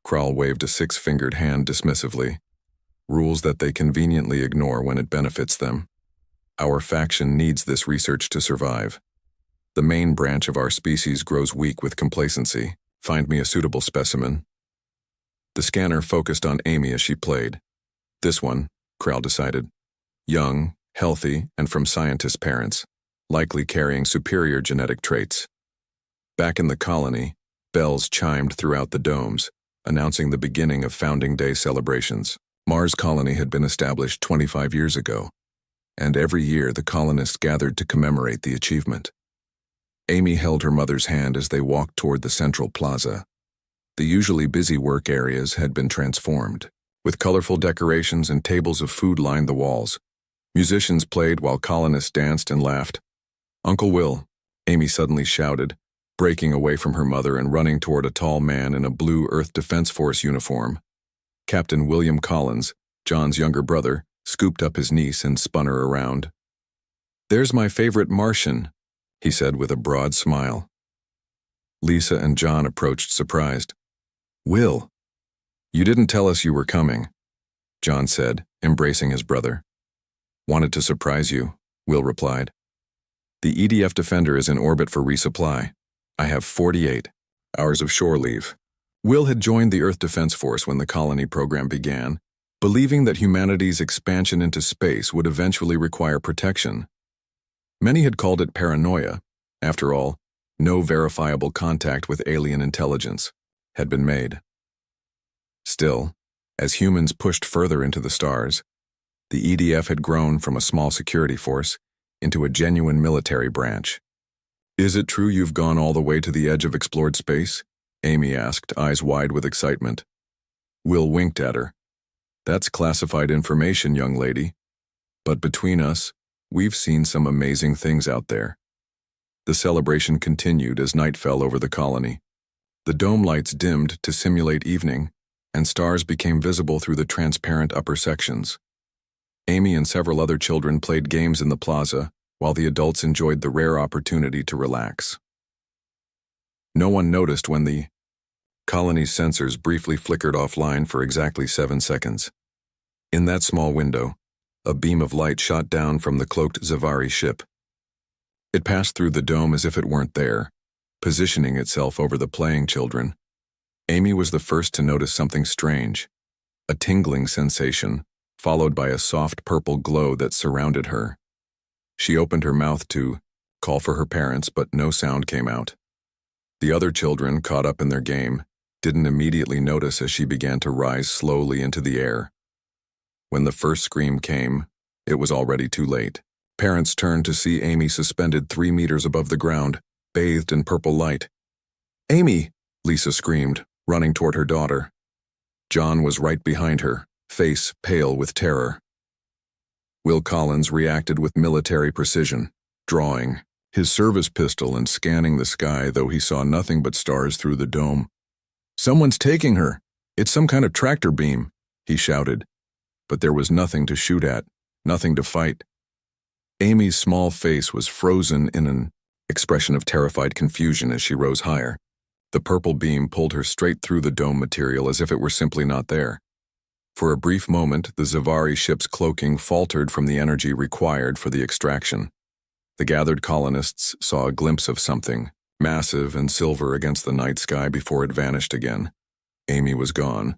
Krall waved a six-fingered hand dismissively. "Rules that they conveniently ignore when it benefits them. Our faction needs this research to survive. The main branch of our species grows weak with complacency. Find me a suitable specimen." The scanner focused on Amy as she played. "This one," Krall decided. "Young, healthy, and from scientist parents, likely carrying superior genetic traits." Back in the colony, bells chimed throughout the domes, announcing the beginning of Founding Day celebrations. Mars colony had been established 25 years ago, and every year the colonists gathered to commemorate the achievement. Amy held her mother's hand as they walked toward the central plaza. The usually busy work areas had been transformed, with colorful decorations and tables of food lined the walls. Musicians played while colonists danced and laughed. "Uncle Will," Amy suddenly shouted, breaking away from her mother and running toward a tall man in a blue Earth Defense Force uniform. Captain William Collins, John's younger brother, scooped up his niece and spun her around. "There's my favorite Martian," he said with a broad smile. Lisa and John approached surprised. "Will, you didn't tell us you were coming," John said, embracing his brother. "Wanted to surprise you," Will replied. "The EDF Defender is in orbit for resupply. I have 48 hours of shore leave." Will had joined the Earth Defense Force when the colony program began, believing that humanity's expansion into space would eventually require protection. Many had called it paranoia. After all, no verifiable contact with alien intelligence had been made. Still, as humans pushed further into the stars, the EDF had grown from a small security force into a genuine military branch. "Is it true you've gone all the way to the edge of explored space?" Amy asked, eyes wide with excitement. Will winked at her. "That's classified information, young lady. But between us, we've seen some amazing things out there." The celebration continued as night fell over the colony. The dome lights dimmed to simulate evening, and stars became visible through the transparent upper sections. Amy and several other children played games in the plaza, while the adults enjoyed the rare opportunity to relax. No one noticed when the Colony's sensors briefly flickered offline for exactly 7 seconds. In that small window, a beam of light shot down from the cloaked Zavari ship. It passed through the dome as if it weren't there, positioning itself over the playing children. Amy was the first to notice something strange, a tingling sensation, followed by a soft purple glow that surrounded her. She opened her mouth to call for her parents, but no sound came out. The other children, caught up in their game, didn't immediately notice as she began to rise slowly into the air. When the first scream came, it was already too late. Parents turned to see Amy suspended 3 meters above the ground, bathed in purple light. "Amy!" Lisa screamed, running toward her daughter. John was right behind her, face pale with terror. Will Collins reacted with military precision, drawing his service pistol and scanning the sky, though he saw nothing but stars through the dome. "Someone's taking her! It's some kind of tractor beam," he shouted. But there was nothing to shoot at, nothing to fight. Amy's small face was frozen in an expression of terrified confusion as she rose higher. The purple beam pulled her straight through the dome material as if it were simply not there. For a brief moment, the Zavari ship's cloaking faltered from the energy required for the extraction. The gathered colonists saw a glimpse of something, massive and silver against the night sky before it vanished again. Amy was gone.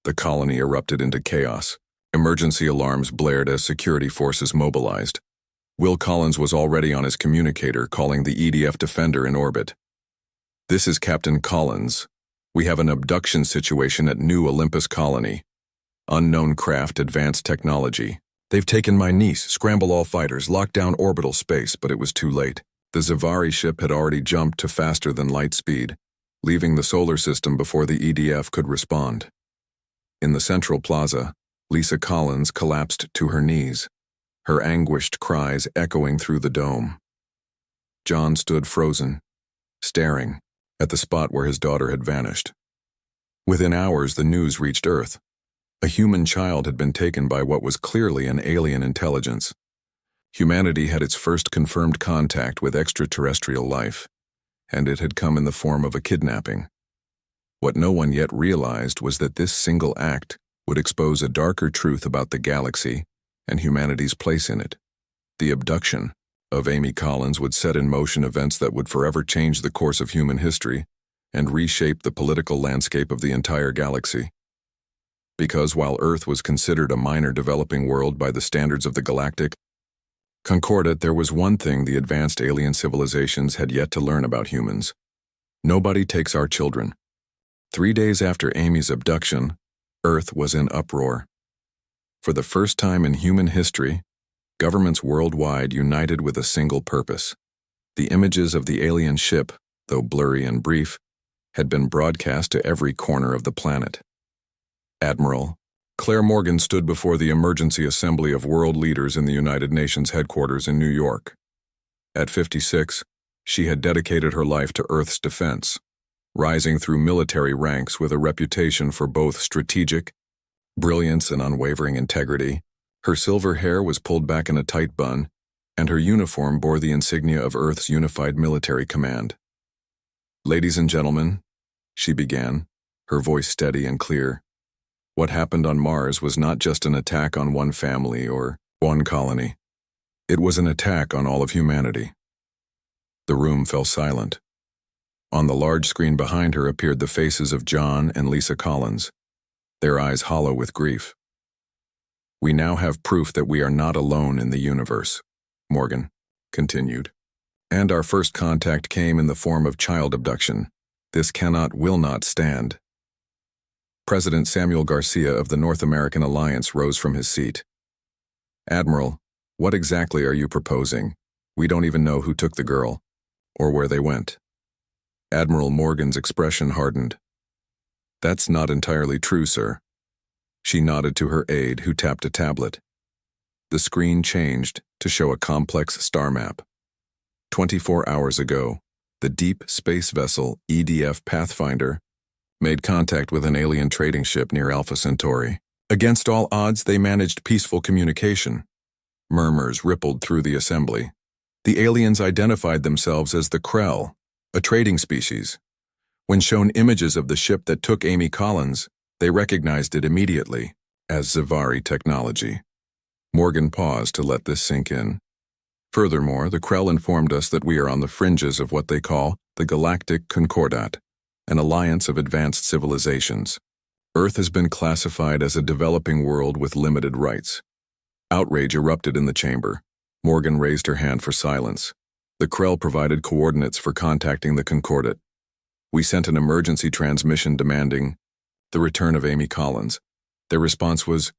The colony erupted into chaos. Emergency alarms blared as security forces mobilized. Will Collins was already on his communicator calling the EDF Defender in orbit. "This is Captain Collins. We have an abduction situation at New Olympus Colony. Unknown craft, advanced technology. They've taken my niece, scramble all fighters, locked down orbital space, but it was too late. The Zavari ship had already jumped to faster than light speed, leaving the solar system before the EDF could respond." In the central plaza, Lisa Collins collapsed to her knees, her anguished cries echoing through the dome. John stood frozen, staring at the spot where his daughter had vanished. Within hours, the news reached Earth. A human child had been taken by what was clearly an alien intelligence. Humanity had its first confirmed contact with extraterrestrial life, and it had come in the form of a kidnapping. What no one yet realized was that this single act would expose a darker truth about the galaxy and humanity's place in it. The abduction of Amy Collins would set in motion events that would forever change the course of human history and reshape the political landscape of the entire galaxy. Because while Earth was considered a minor developing world by the standards of the galactic Concordat, there was one thing the advanced alien civilizations had yet to learn about humans. Nobody takes our children. 3 days after Amy's abduction, Earth was in uproar. For the first time in human history, governments worldwide united with a single purpose. The images of the alien ship, though blurry and brief, had been broadcast to every corner of the planet. Admiral Claire Morgan stood before the emergency assembly of world leaders in the United Nations headquarters in New York. At 56, she had dedicated her life to Earth's defense, rising through military ranks with a reputation for both strategic brilliance and unwavering integrity. Her silver hair was pulled back in a tight bun, and her uniform bore the insignia of Earth's unified military command. "Ladies and gentlemen," she began, her voice steady and clear, "what happened on Mars was not just an attack on one family or one colony. It was an attack on all of humanity." The room fell silent. On the large screen behind her appeared the faces of John and Lisa Collins, their eyes hollow with grief. "We now have proof that we are not alone in the universe," Morgan continued. "And our first contact came in the form of child abduction. This will not stand." President Samuel Garcia of the North American Alliance rose from his seat. "Admiral, what exactly are you proposing? We don't even know who took the girl, or where they went." Admiral Morgan's expression hardened. "That's not entirely true, sir." She nodded to her aide, who tapped a tablet. The screen changed to show a complex star map. 24 hours ago, the deep space vessel EDF Pathfinder made contact with an alien trading ship near Alpha Centauri. Against all odds, they managed peaceful communication. Murmurs rippled through the assembly. The aliens identified themselves as the Krell, a trading species. When shown images of the ship that took Amy Collins, they recognized it immediately as Scifi technology. Morgan paused to let this sink in. Furthermore, the Krell informed us that we are on the fringes of what they call the Galactic Concordat, an alliance of advanced civilizations. Earth has been classified as a developing world with limited rights. Outrage erupted in the chamber. Morgan raised her hand for silence. The Krell provided coordinates for contacting the Concordat. We sent an emergency transmission demanding the return of Amy Collins. Their response was...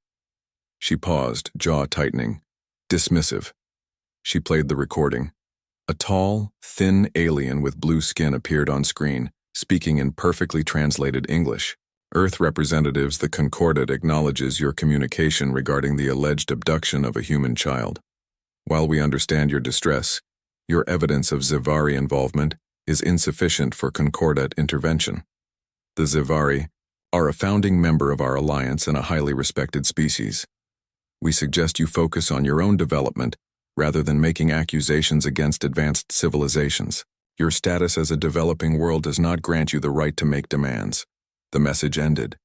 She paused, jaw tightening, dismissive. She played the recording. A tall, thin alien with blue skin appeared on screen, speaking in perfectly translated English. Earth representatives, the Concordat acknowledges your communication regarding the alleged abduction of a human child. While we understand your distress, your evidence of Scifi involvement is insufficient for Concordat intervention. The Scifi are a founding member of our alliance and a highly respected species. We suggest you focus on your own development rather than making accusations against advanced civilizations. Your status as a developing world does not grant you the right to make demands. The message ended.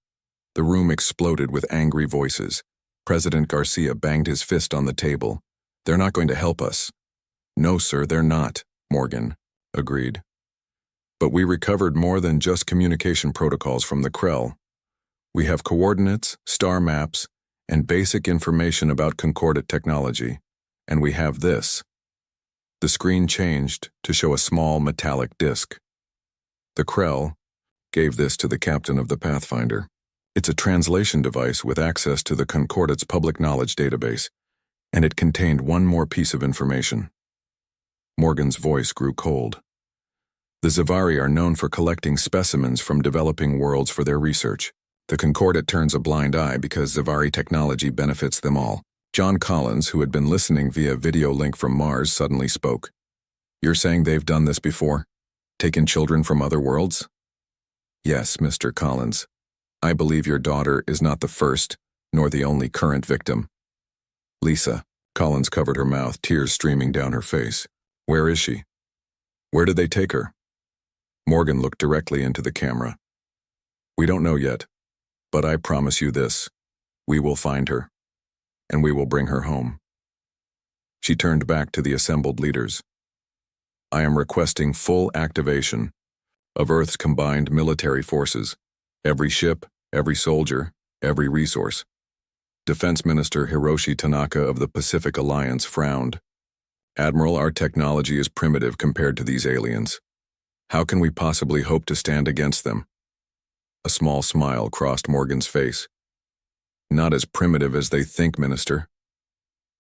The room exploded with angry voices. President Garcia banged his fist on the table. They're not going to help us. No, sir, they're not, Morgan agreed. But we recovered more than just communication protocols from the Krell. We have coordinates, star maps, and basic information about Concordat technology. And we have this. The screen changed to show a small metallic disc. The Krell gave this to the captain of the Pathfinder. It's a translation device with access to the Concordat's public knowledge database, and it contained one more piece of information. Morgan's voice grew cold. The Scifi are known for collecting specimens from developing worlds for their research. The Concordat turns a blind eye because Scifi technology benefits them all. John Collins, who had been listening via video link from Mars, suddenly spoke. You're saying they've done this before? Taken children from other worlds? Yes, Mr. Collins. I believe your daughter is not the first, nor the only current victim. Lisa. Collins covered her mouth, tears streaming down her face. Where is she? Where did they take her? Morgan looked directly into the camera. We don't know yet, but I promise you this. We will find her, and we will bring her home. She turned back to the assembled leaders. I am requesting full activation of Earth's combined military forces. Every ship, every soldier, every resource. Defense Minister Hiroshi Tanaka of the Pacific Alliance frowned. Admiral, our technology is primitive compared to these aliens. How can we possibly hope to stand against them? A small smile crossed Morgan's face. Not as primitive as they think, Minister.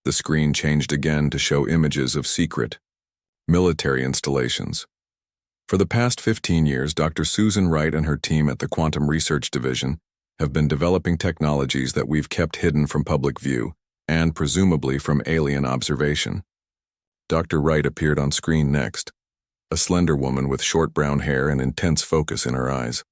The screen changed again to show images of secret military installations. For the past 15 years, Dr. Susan Wright and her team at the Quantum Research Division have been developing technologies that we've kept hidden from public view and presumably from alien observation. Dr. Wright appeared on screen next, a slender woman with short brown hair and intense focus in her eyes.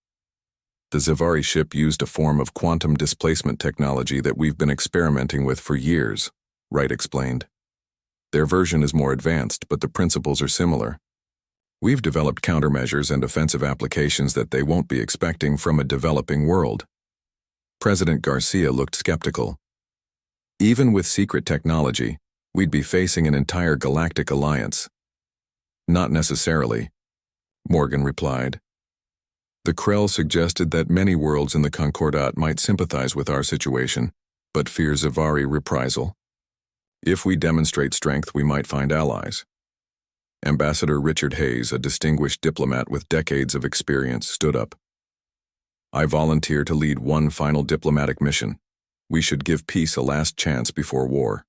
The Scifi ship used a form of quantum displacement technology that we've been experimenting with for years, Wright explained. Their version is more advanced, but the principles are similar. We've developed countermeasures and offensive applications that they won't be expecting from a developing world. President Garcia looked skeptical. Even with secret technology, we'd be facing an entire galactic alliance. Not necessarily, Morgan replied. The Krell suggested that many worlds in the Concordat might sympathize with our situation, but fear Scifi reprisal. If we demonstrate strength, we might find allies. Ambassador Richard Hayes, a distinguished diplomat with decades of experience, stood up. I volunteer to lead one final diplomatic mission. We should give peace a last chance before war.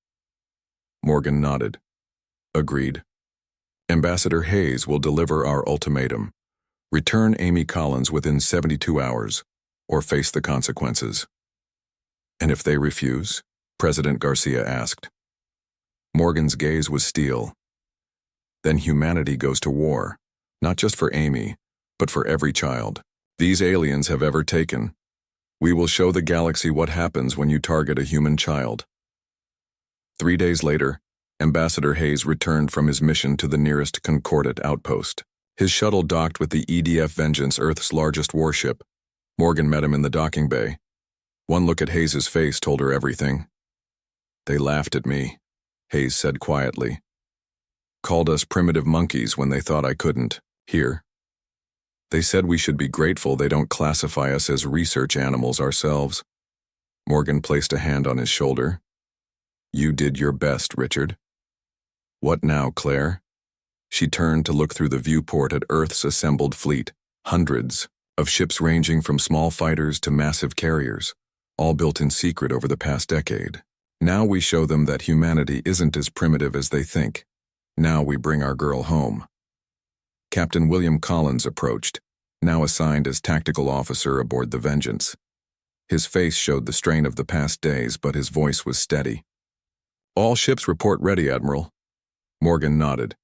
Morgan nodded. Agreed. Ambassador Hayes will deliver our ultimatum. Return Amy Collins within 72 hours, or face the consequences. And if they refuse? President Garcia asked. Morgan's gaze was steel. Then humanity goes to war, not just for Amy, but for every child these aliens have ever taken. We will show the galaxy what happens when you target a human child. 3 days later, Ambassador Hayes returned from his mission to the nearest Concordat outpost. His shuttle docked with the HFY Vengeance, Earth's largest warship. Morgan met him in the docking bay. One look at Hayes' face told her everything. "They laughed at me," Hayes said quietly. "Called us primitive monkeys when they thought I couldn't hear. They said we should be grateful they don't classify us as research animals ourselves." Morgan placed a hand on his shoulder. "You did your best, Richard." "What now, Claire?" She turned to look through the viewport at Earth's assembled fleet, hundreds of ships ranging from small fighters to massive carriers, all built in secret over the past decade. "Now we show them that humanity isn't as primitive as they think. Now we bring our girl home." Captain William Collins approached, now assigned as tactical officer aboard the Vengeance. His face showed the strain of the past days, but his voice was steady. "All ships report ready, Admiral." Morgan nodded.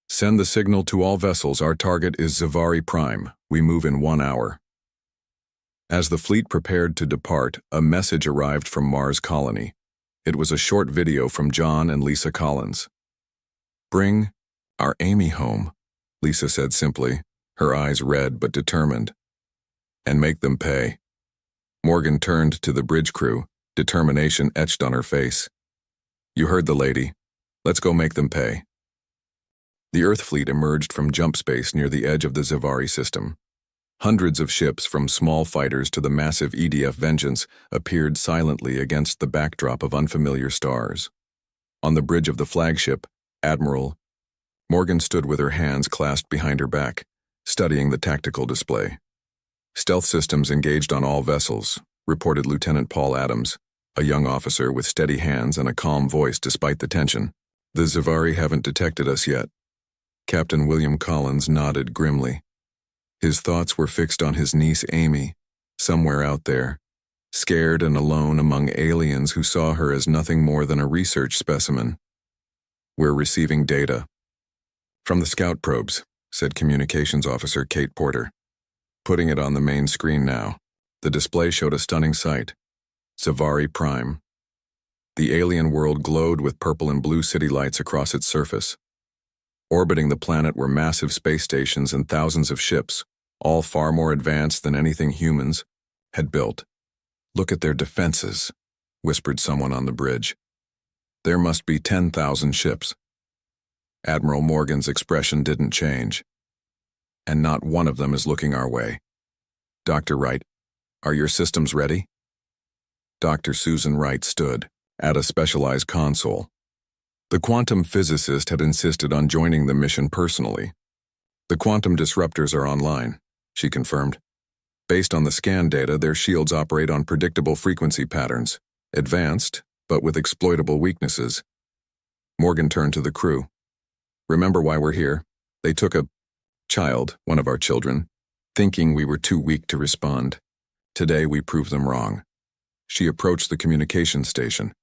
"Send the signal to all vessels. Our target is Scifi Prime. We move in 1 hour." As the fleet prepared to depart, a message arrived from Mars Colony. It was a short video from John and Lisa Collins. "Bring our Amy home," Lisa said simply, her eyes red but determined. "And make them pay." Morgan turned to the bridge crew, determination etched on her face. "You heard the lady. Let's go make them pay." The Earth fleet emerged from jump space near the edge of the Scifi system. Hundreds of ships, from small fighters to the massive HFY Vengeance, appeared silently against the backdrop of unfamiliar stars. On the bridge of the flagship, Admiral Morgan stood with her hands clasped behind her back, studying the tactical display. "Stealth systems engaged on all vessels," reported Lieutenant Paul Adams, a young officer with steady hands and a calm voice despite the tension. "The Scifi haven't detected us yet." Captain William Collins nodded grimly. His thoughts were fixed on his niece Amy, somewhere out there, scared and alone among aliens who saw her as nothing more than a research specimen. "We're receiving data from the scout probes," said Communications Officer Kate Porter. "Putting it on the main screen now." The display showed a stunning sight. Scifi Prime. The alien world glowed with purple and blue city lights across its surface. Orbiting the planet were massive space stations and thousands of ships, all far more advanced than anything humans had built. "Look at their defenses," whispered someone on the bridge. "There must be 10,000 ships." Admiral Morgan's expression didn't change. "And not one of them is looking our way. Dr. Wright, are your systems ready?" Dr. Susan Wright stood at a specialized console. The quantum physicist had insisted on joining the mission personally. "The quantum disruptors are online," she confirmed. "Based on the scan data, their shields operate on predictable frequency patterns, advanced, but with exploitable weaknesses." Morgan turned to the crew. "Remember why we're here? They took a child, one of our children, thinking we were too weak to respond. Today we proved them wrong." She approached the communications station.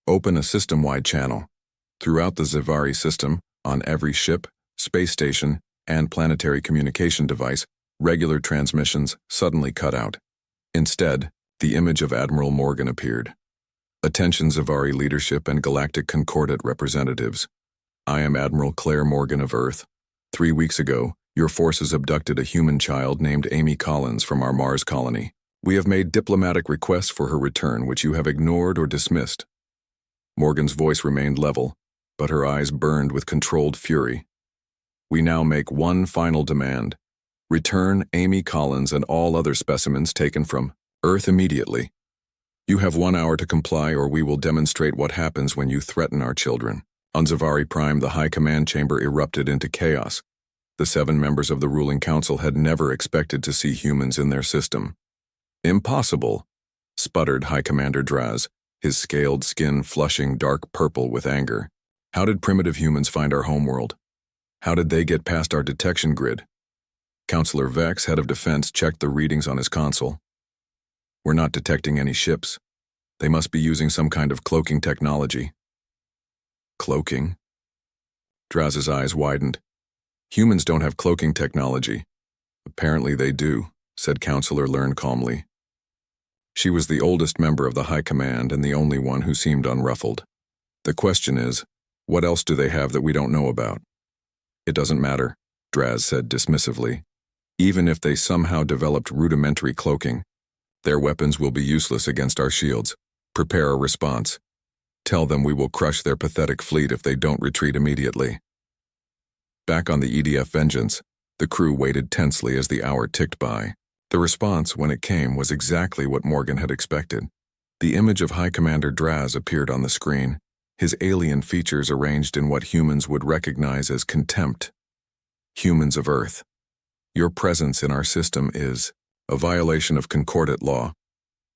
"Open a system-wide channel. Throughout the Scifi system, on every ship, space station, and planetary communication device, regular transmissions suddenly cut out. Instead, the image of Admiral Morgan appeared. "Attention Scifi leadership and Galactic Concordat representatives. I am Admiral Claire Morgan of Earth. 3 weeks ago, your forces abducted a human child named Amy Collins from our Mars colony. We have made diplomatic requests for her return, which you have ignored or dismissed." Morgan's voice remained level, but her eyes burned with controlled fury. "We now make one final demand. Return Amy Collins and all other specimens taken from Earth immediately. You have 1 hour to comply, or we will demonstrate what happens when you threaten our children." On Scifi Prime, the High Command Chamber erupted into chaos. The 7 members of the ruling council had never expected to see humans in their system. "Impossible," sputtered High Commander Draz, his scaled skin flushing dark purple with anger. "How did primitive humans find our homeworld? How did they get past our detection grid?" Counselor Vex, head of defense, checked the readings on his console. "We're not detecting any ships. They must be using some kind of cloaking technology." "Cloaking?" Draz's eyes widened. "Humans don't have cloaking technology." "Apparently they do," said Counselor Lern calmly. She was the oldest member of the High Command and the only one who seemed unruffled. "The question is, what else do they have that we don't know about?" "It doesn't matter. Draz said dismissively. Even if they somehow developed rudimentary cloaking, their weapons will be useless against our shields. Prepare a response. Tell them we will crush their pathetic fleet if they don't retreat immediately. Back on the EDF Vengeance, the crew waited tensely as the hour ticked by. The response, when it came, was exactly what Morgan had expected. The image of High Commander Draz appeared on the screen, his alien features arranged in what humans would recognize as contempt. Humans of Earth, your presence in our system is a violation of concordate law.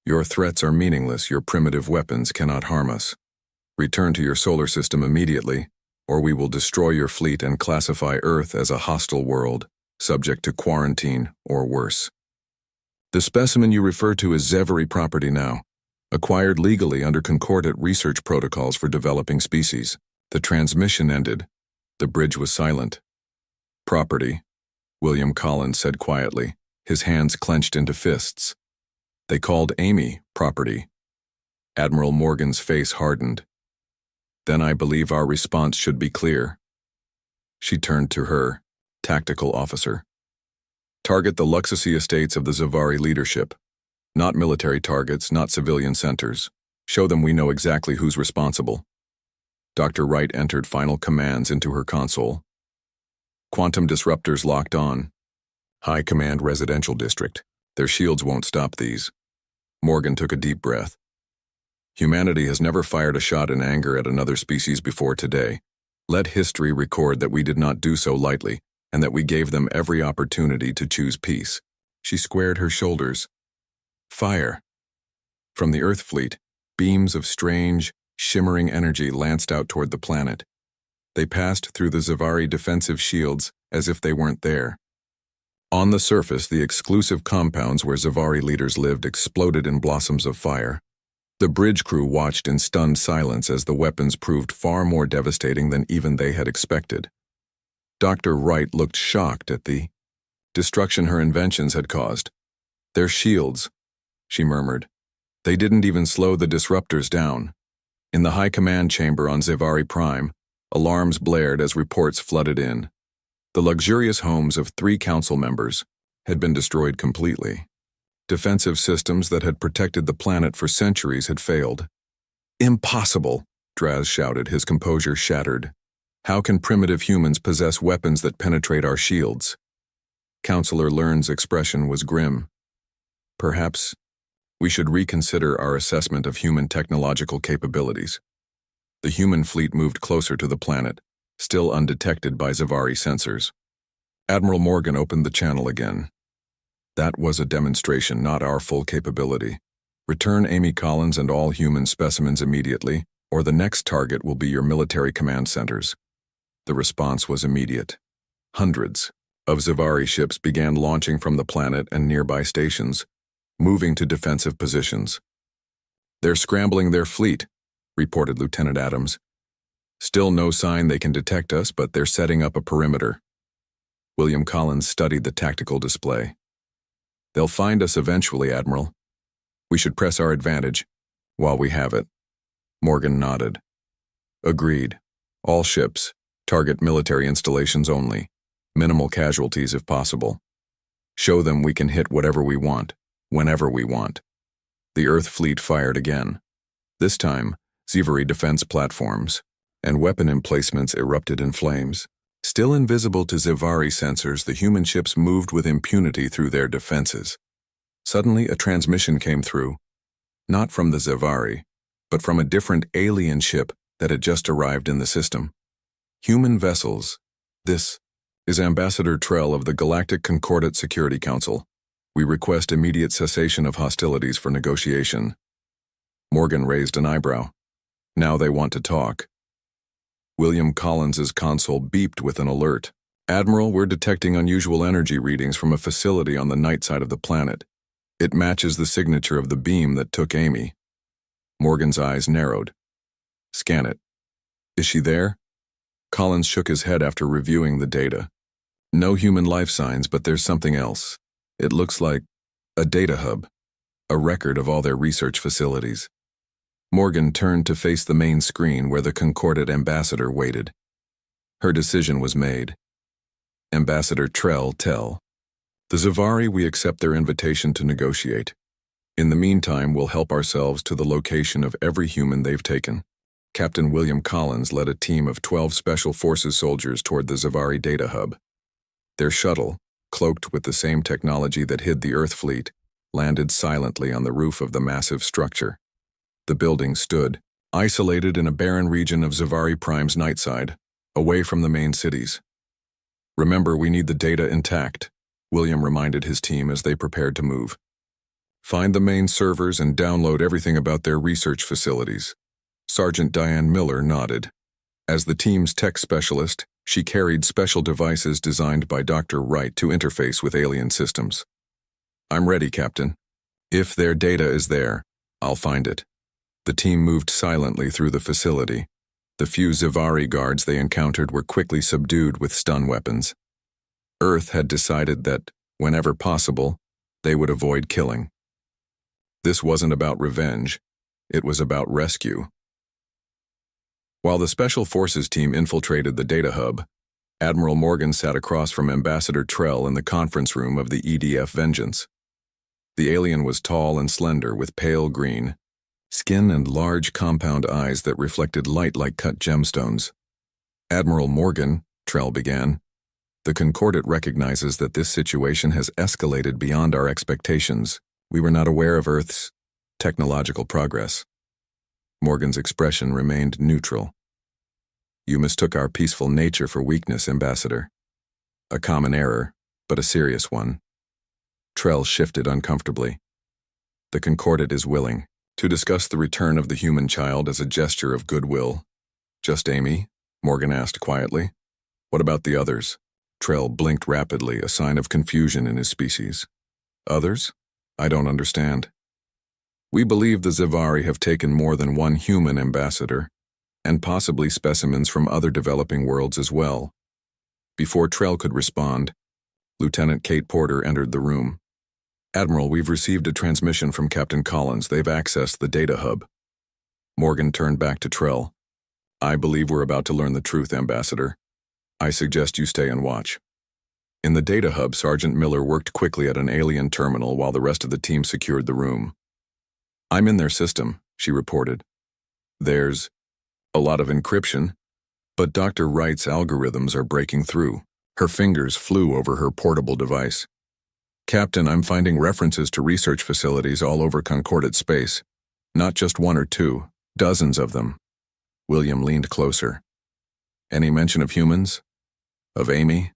Your threats are meaningless, your primitive weapons cannot harm us. Return to your solar system immediately, or we will destroy your fleet and classify Earth as a hostile world, subject to quarantine or worse. The specimen you refer to is Zevary property now, acquired legally under concordate research protocols for developing species. The transmission ended. The bridge was silent. Property, William Collins said quietly, his hands clenched into fists. They called Amy property. Admiral Morgan's face hardened. Then I believe our response should be clear. She turned to her tactical officer. Target the Luxacy estates of the Zevary leadership. Not military targets, not civilian centers. Show them we know exactly who's responsible. Dr. Wright entered final commands into her console. Quantum disruptors locked on. High Command Residential District. Their shields won't stop these. Morgan took a deep breath. Humanity has never fired a shot in anger at another species before today. Let history record that we did not do so lightly, and that we gave them every opportunity to choose peace. She squared her shoulders. Fire. From the Earth fleet, beams of strange, shimmering energy lanced out toward the planet. They passed through the Zevary defensive shields as if they weren't there. On the surface, the exclusive compounds where Zevary leaders lived exploded in blossoms of fire. The bridge crew watched in stunned silence as the weapons proved far more devastating than even they had expected. Dr. Wright looked shocked at the destruction her inventions had caused. Their shields, she murmured. They didn't even slow the disruptors down. In the high command chamber on Zevary Prime, alarms blared as reports flooded in. The luxurious homes of 3 council members had been destroyed completely. Defensive systems that had protected the planet for centuries had failed. Impossible, Draz shouted, his composure shattered. How can primitive humans possess weapons that penetrate our shields? Counselor Learn's expression was grim. Perhaps we should reconsider our assessment of human technological capabilities. The human fleet moved closer to the planet, still undetected by Zevary sensors. Admiral Morgan opened the channel again. That was a demonstration, not our full capability. Return Amy Collins and all human specimens immediately, or the next target will be your military command centers. The response was immediate. Hundreds of Zevary ships began launching from the planet and nearby stations, moving to defensive positions. They're scrambling their fleet, reported Lieutenant Adams. Still no sign they can detect us, but they're setting up a perimeter. William Collins studied the tactical display. They'll find us eventually, Admiral. We should press our advantage while we have it. Morgan nodded. Agreed. All ships, target military installations only. Minimal casualties if possible. Show them we can hit whatever we want, whenever we want. The Earth fleet fired again. This time, Zevary defense platforms and weapon emplacements erupted in flames. Still invisible to Zevary sensors, the human ships moved with impunity through their defenses. Suddenly, a transmission came through, not from the Zevary, but from a different alien ship that had just arrived in the system. Human vessels. This is Ambassador Trell of the Galactic Concordate Security Council. We request immediate cessation of hostilities for negotiation. Morgan raised an eyebrow. Now they want to talk. William Collins's console beeped with an alert. Admiral, we're detecting unusual energy readings from a facility on the night side of the planet. It matches the signature of the beam that took Amy. Morgan's eyes narrowed. Scan it. Is she there? Collins shook his head after reviewing the data. No human life signs, but there's something else. It looks like a data hub, a record of all their research facilities. Morgan turned to face the main screen where the Concordate ambassador waited. Her decision was made. Ambassador Trell tell. The Zavari, we accept their invitation to negotiate. In the meantime, we'll help ourselves to the location of every human they've taken. Captain William Collins led a team of 12 Special Forces soldiers toward the Zavari data hub. Their shuttle, cloaked with the same technology that hid the Earth fleet, landed silently on the roof of the massive structure. The building stood, isolated in a barren region of Zavari Prime's nightside, away from the main cities. Remember, we need the data intact, William reminded his team as they prepared to move. Find the main servers and download everything about their research facilities. Sergeant Diane Miller nodded. As the team's tech specialist, she carried special devices designed by Dr. Wright to interface with alien systems. I'm ready, Captain. If their data is there, I'll find it. The team moved silently through the facility. The few Zavari guards they encountered were quickly subdued with stun weapons. Earth had decided that, whenever possible, they would avoid killing. This wasn't about revenge, it was about rescue. While the Special Forces team infiltrated the data hub, Admiral Morgan sat across from Ambassador Trell in the conference room of the EDF Vengeance. The alien was tall and slender with pale green skin and large compound eyes that reflected light like cut gemstones. Admiral Morgan, Trell began, the Concordat recognizes that this situation has escalated beyond our expectations. We were not aware of Earth's technological progress. Morgan's expression remained neutral. You mistook our peaceful nature for weakness, Ambassador. A common error, but a serious one. Trell shifted uncomfortably. The Concordat is willing to discuss the return of the human child as a gesture of goodwill. Just Amy? Morgan asked quietly. What about the others? Trell blinked rapidly, a sign of confusion in his species. Others? I don't understand. We believe the Zavari have taken more than one human, Ambassador, and possibly specimens from other developing worlds as well. Before Trell could respond, Lieutenant Kate Porter entered the room. Admiral, we've received a transmission from Captain Collins. They've accessed the data hub. Morgan turned back to Trell. I believe we're about to learn the truth, Ambassador. I suggest you stay and watch. In the data hub, Sergeant Miller worked quickly at an alien terminal while the rest of the team secured the room. I'm in their system, she reported. There's a lot of encryption, but Dr. Wright's algorithms are breaking through. Her fingers flew over her portable device. Captain, I'm finding references to research facilities all over Concordat space. Not just one or two, dozens of them. William leaned closer. Any mention of humans? Of Amy?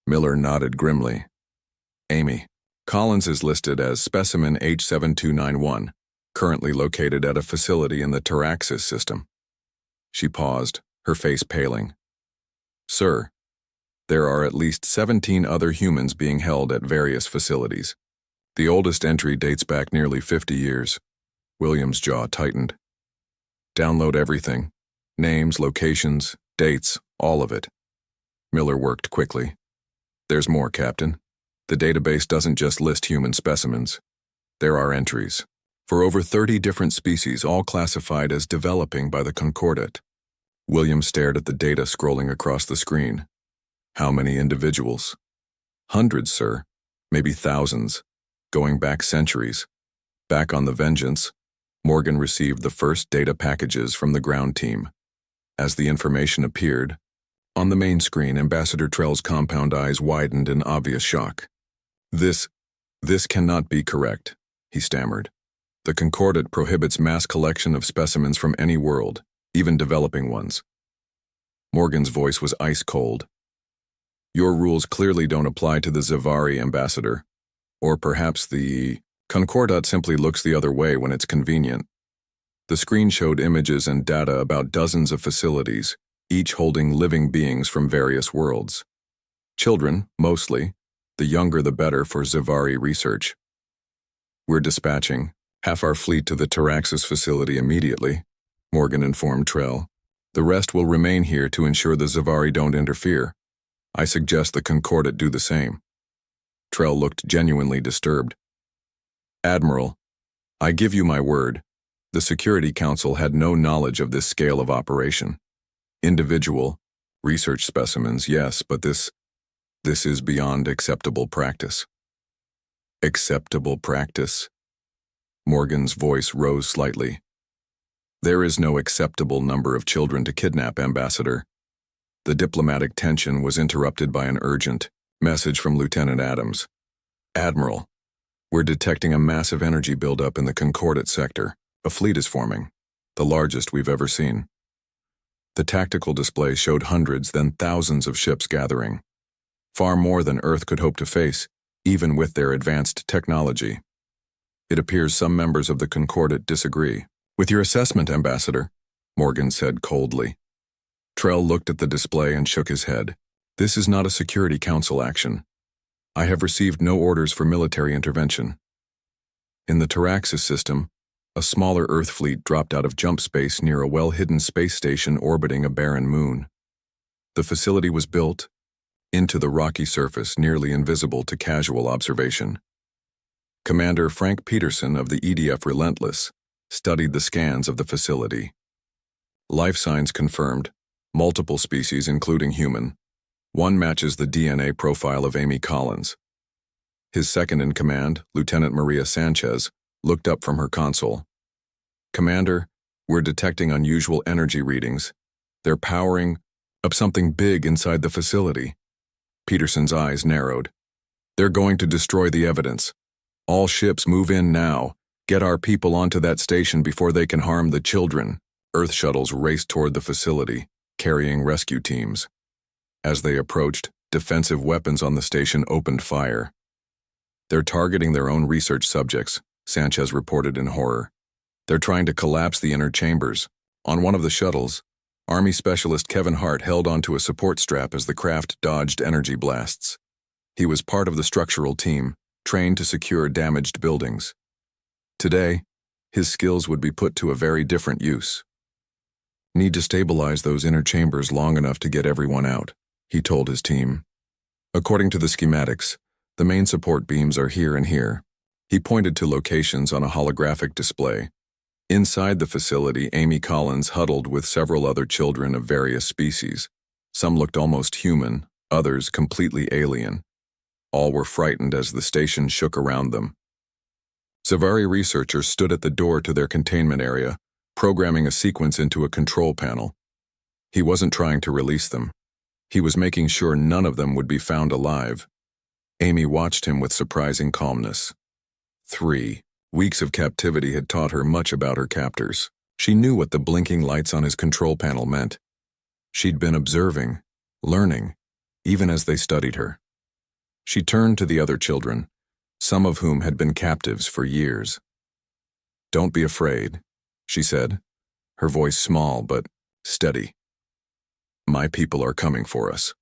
Miller nodded grimly. Amy. Collins is listed as specimen H7291, currently located at a facility in the Taraxis system. She paused, her face paling. Sir, there are at least 17 other humans being held at various facilities. The oldest entry dates back nearly 50 years. William's jaw tightened. Download everything. Names, locations, dates, all of it. Miller worked quickly. There's more, Captain. The database doesn't just list human specimens. There are entries for over 30 different species, all classified as developing by the Concordat. William stared at the data scrolling across the screen. How many individuals? Hundreds, sir. Maybe thousands. Going back centuries. Back on the Vengeance, Morgan received the first data packages from the ground team. As the information appeared, on the main screen, Ambassador Trell's compound eyes widened in obvious shock. This cannot be correct, he stammered. The Concordat prohibits mass collection of specimens from any world, even developing ones. Morgan's voice was ice cold. Your rules clearly don't apply to the Zavari, Ambassador. Or perhaps the Concordat simply looks the other way when it's convenient. The screen showed images and data about dozens of facilities, each holding living beings from various worlds. Children, mostly. The younger the better for Zavari research. We're dispatching half our fleet to the Taraxis facility immediately, Morgan informed Trell. The rest will remain here to ensure the Zavari don't interfere. I suggest the Concordat do the same. Trell looked genuinely disturbed. Admiral, I give you my word. The Security Council had no knowledge of this scale of operation. Individual, research specimens, yes, but this This is beyond acceptable practice. Acceptable practice? Morgan's voice rose slightly. There is no acceptable number of children to kidnap, Ambassador. The diplomatic tension was interrupted by an urgent message from Lieutenant Adams. Admiral, we're detecting a massive energy buildup in the Concordat sector. A fleet is forming, the largest we've ever seen. The tactical display showed hundreds, then thousands of ships gathering. Far more than Earth could hope to face, even with their advanced technology. It appears some members of the Concordat disagree. With your assessment, Ambassador, Morgan said coldly. Trell looked at the display and shook his head. This is not a Security Council action. I have received no orders for military intervention. In the Taraxis system, a smaller Earth fleet dropped out of jump space near a well-hidden space station orbiting a barren moon. The facility was built into the rocky surface, nearly invisible to casual observation. Commander Frank Peterson of the EDF Relentless studied the scans of the facility. Life signs confirmed, multiple species including human. One matches the DNA profile of Amy Collins. His second-in-command, Lieutenant Maria Sanchez, looked up from her console. Commander, we're detecting unusual energy readings. They're powering up something big inside the facility. Peterson's eyes narrowed. They're going to destroy the evidence. All ships move in now. Get our people onto that station before they can harm the children. Earth shuttles raced toward the facility, carrying rescue teams. As they approached, defensive weapons on the station opened fire. They're targeting their own research subjects, Sanchez reported in horror. They're trying to collapse the inner chambers. On one of the shuttles, Army Specialist Kevin Hart held onto a support strap as the craft dodged energy blasts. He was part of the structural team, trained to secure damaged buildings. Today, his skills would be put to a very different use. Need to stabilize those inner chambers long enough to get everyone out, he told his team. According to the schematics, the main support beams are here and here. He pointed to locations on a holographic display. Inside the facility, Amy Collins huddled with several other children of various species. Some looked almost human, others completely alien. All were frightened as the station shook around them. Scifi researchers stood at the door to their containment area, programming a sequence into a control panel. He wasn't trying to release them. He was making sure none of them would be found alive. Amy watched him with surprising calmness. 3 weeks of captivity had taught her much about her captors. She knew what the blinking lights on his control panel meant. She'd been observing, learning, even as they studied her. She turned to the other children, some of whom had been captives for years. Don't be afraid, she said, her voice small but steady. My people are coming for us,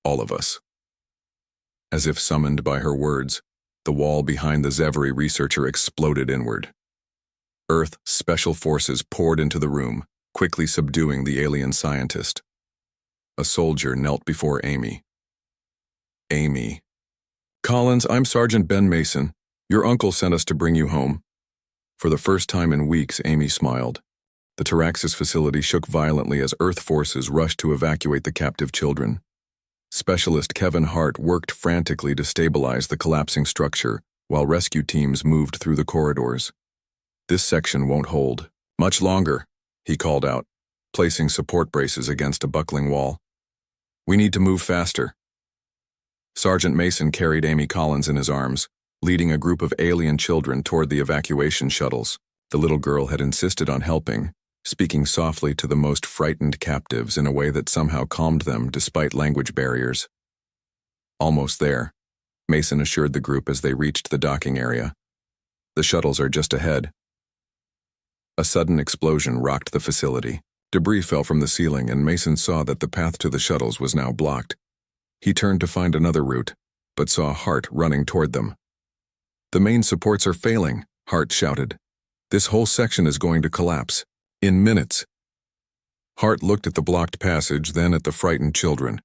all of us. As if summoned by her words, the wall behind the Scifi researcher exploded inward. Earth special forces poured into the room, quickly subduing the alien scientist. A soldier knelt before Amy. Amy. Collins, I'm Sergeant Ben Mason. Your uncle sent us to bring you home. For the first time in weeks, Amy smiled. The Taraxis facility shook violently as Earth forces rushed to evacuate the captive children. Specialist Kevin Hart worked frantically to stabilize the collapsing structure while rescue teams moved through the corridors. This section won't hold much longer, he called out, placing support braces against a buckling wall. We need to move faster. Sergeant Mason carried Amy Collins in his arms, leading a group of alien children toward the evacuation shuttles. The little girl had insisted on helping, speaking softly to the most frightened captives in a way that somehow calmed them despite language barriers. Almost there, Mason assured the group as they reached the docking area. The shuttles are just ahead. A sudden explosion rocked the facility. Debris fell from the ceiling, and Mason saw that the path to the shuttles was now blocked. He turned to find another route, but saw Hart running toward them. The main supports are failing, Hart shouted. This whole section is going to collapse. In minutes. Hart looked at the blocked passage, then at the frightened children.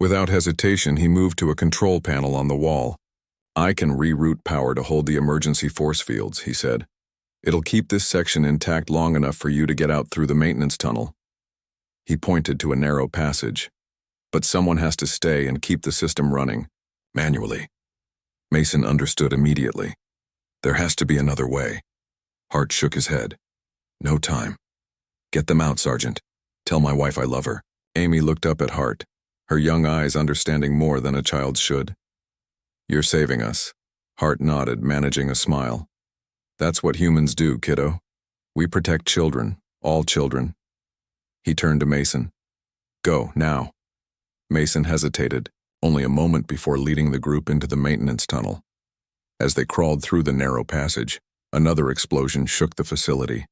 Without hesitation, he moved to a control panel on the wall. I can reroute power to hold the emergency force fields, he said. It'll keep this section intact long enough for you to get out through the maintenance tunnel. He pointed to a narrow passage. But someone has to stay and keep the system running, manually. Mason understood immediately. There has to be another way. Hart shook his head. No time. Get them out, Sergeant. Tell my wife I love her. Amy looked up at Hart, her young eyes understanding more than a child should. You're saving us. Hart nodded, managing a smile. That's what humans do, kiddo. We protect children, all children. He turned to Mason. Go, now. Mason hesitated, only a moment before leading the group into the maintenance tunnel. As they crawled through the narrow passage, another explosion shook the facility.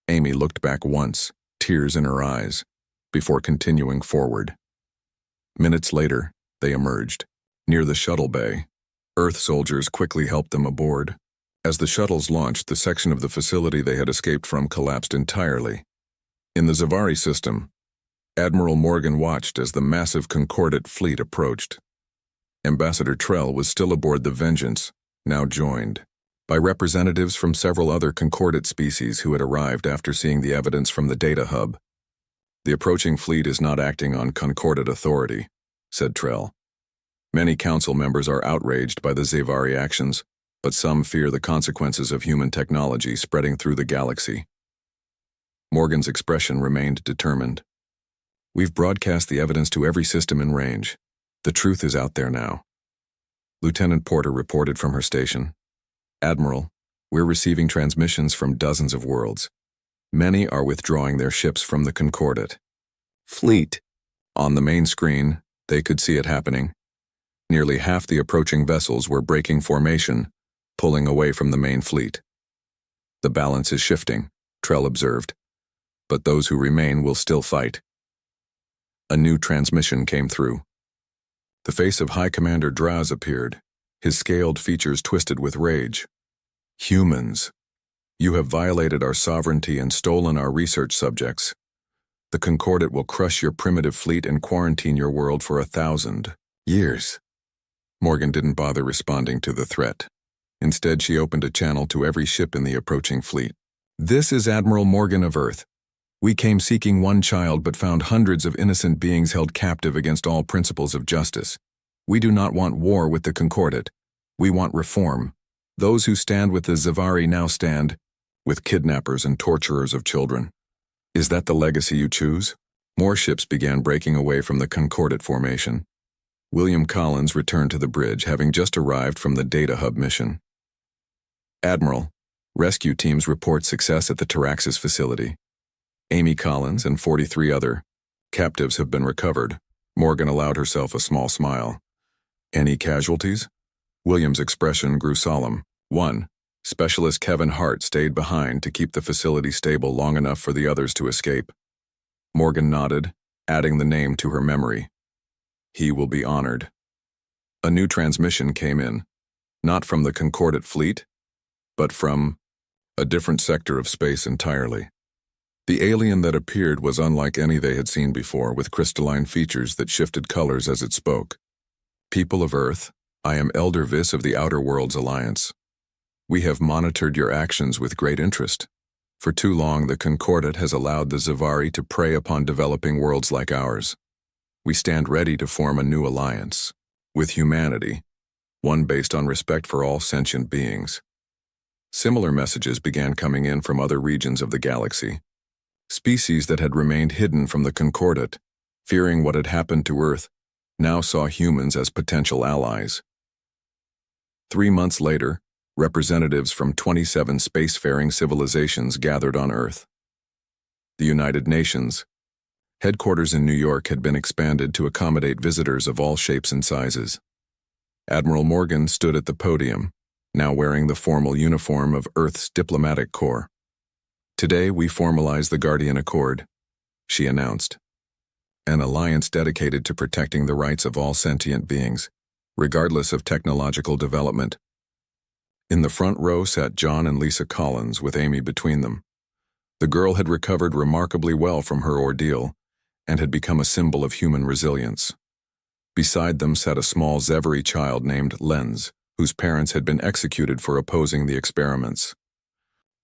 Amy looked back once, tears in her eyes, before continuing forward. Minutes later, they emerged. Near the shuttle bay, Earth soldiers quickly helped them aboard. As the shuttles launched, the section of the facility they had escaped from collapsed entirely. In the Zavari system, Admiral Morgan watched as the massive Concordate fleet approached. Ambassador Trell was still aboard the Vengeance, now joined by representatives from several other Concordate species who had arrived after seeing the evidence from the data hub. The approaching fleet is not acting on Concordate authority, said Trell. Many council members are outraged by the Zavari actions, but some fear the consequences of human technology spreading through the galaxy. Morgan's expression remained determined. We've broadcast the evidence to every system in range. The truth is out there now. Lieutenant Porter reported from her station. Admiral, we're receiving transmissions from dozens of worlds. Many are withdrawing their ships from the Concordate. Fleet. On the main screen, they could see it happening. Nearly half the approaching vessels were breaking formation, pulling away from the main fleet. The balance is shifting, Trell observed. But those who remain will still fight. A new transmission came through. The face of High Commander Draz appeared, his scaled features twisted with rage. Humans, you have violated our sovereignty and stolen our research subjects. The Concordate will crush your primitive fleet and quarantine your world for 1,000 years. Morgan didn't bother responding to the threat. Instead, she opened a channel to every ship in the approaching fleet. This is Admiral Morgan of Earth. We came seeking one child but found hundreds of innocent beings held captive against all principles of justice. We do not want war with the Concordate. We want reform. Those who stand with the Zavari now stand with kidnappers and torturers of children. Is that the legacy you choose? More ships began breaking away from the Concordate formation. William Collins returned to the bridge, having just arrived from the Data Hub mission. Admiral, rescue teams report success at the Taraxis facility. Amy Collins and 43 other captives have been recovered. Morgan allowed herself a small smile. Any casualties? William's expression grew solemn. 1. Specialist Kevin Hart stayed behind to keep the facility stable long enough for the others to escape. Morgan nodded, adding the name to her memory. He will be honored. A new transmission came in, not from the Concordate fleet, but from a different sector of space entirely. The alien that appeared was unlike any they had seen before, with crystalline features that shifted colors as it spoke. People of Earth, I am Elder Viss of the Outer Worlds Alliance. We have monitored your actions with great interest. For too long, the Concordate has allowed the Zavari to prey upon developing worlds like ours. We stand ready to form a new alliance with humanity, one based on respect for all sentient beings. Similar messages began coming in from other regions of the galaxy. Species that had remained hidden from the Concordate, fearing what had happened to Earth, now saw humans as potential allies. 3 months later, representatives from 27 spacefaring civilizations gathered on Earth. The United Nations headquarters in New York had been expanded to accommodate visitors of all shapes and sizes. Admiral Morgan stood at the podium, now wearing the formal uniform of Earth's diplomatic corps. Today we formalize the Guardian Accord, she announced. An alliance dedicated to protecting the rights of all sentient beings, regardless of technological development. In the front row sat John and Lisa Collins, with Amy between them. The girl had recovered remarkably well from her ordeal and had become a symbol of human resilience. Beside them sat a small Zavari child named Lenz, whose parents had been executed for opposing the experiments.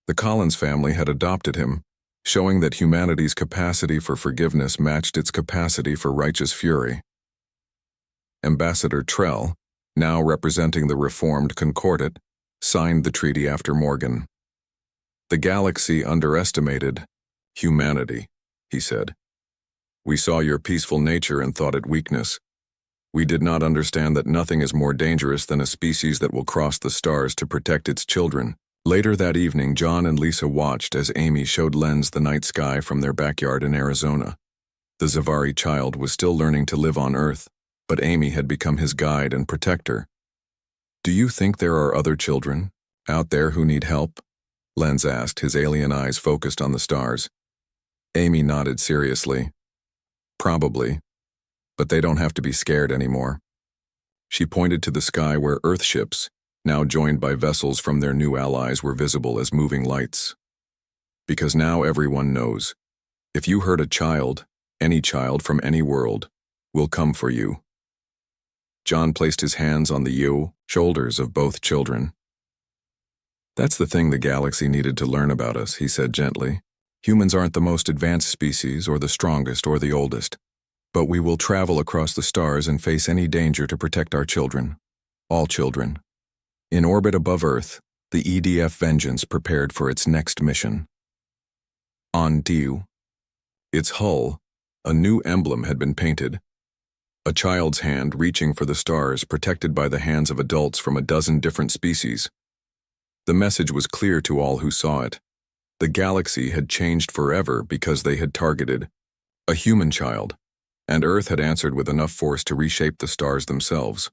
The Collins family had adopted him, showing that humanity's capacity for forgiveness matched its capacity for righteous fury. Ambassador Trell, now representing the reformed Concordat, signed the treaty after Morgan. "The galaxy underestimated humanity," he said. "We saw your peaceful nature and thought it weakness. We did not understand that nothing is more dangerous than a species that will cross the stars to protect its children." Later that evening, John and Lisa watched as Amy showed Lenz the night sky from their backyard in Arizona. The Zavari child was still learning to live on Earth, but Amy had become his guide and protector. "Do you think there are other children out there who need help?" Lenz asked, his alien eyes focused on the stars. Amy nodded seriously. "Probably, but they don't have to be scared anymore." She pointed to the sky where Earth ships, now joined by vessels from their new allies, were visible as moving lights. "Because now everyone knows. If you hurt a child, any child from any world, we'll come for you." John placed his hands on the shoulders of both children. "That's the thing the galaxy needed to learn about us," he said gently. "Humans aren't the most advanced species or the strongest or the oldest, but we will travel across the stars and face any danger to protect our children. All children." In orbit above Earth, the EDF Vengeance prepared for its next mission. On Diu, its hull, a new emblem had been painted. A child's hand reaching for the stars, protected by the hands of adults from a dozen different species. The message was clear to all who saw it. The galaxy had changed forever because they had targeted a human child, and Earth had answered with enough force to reshape the stars themselves.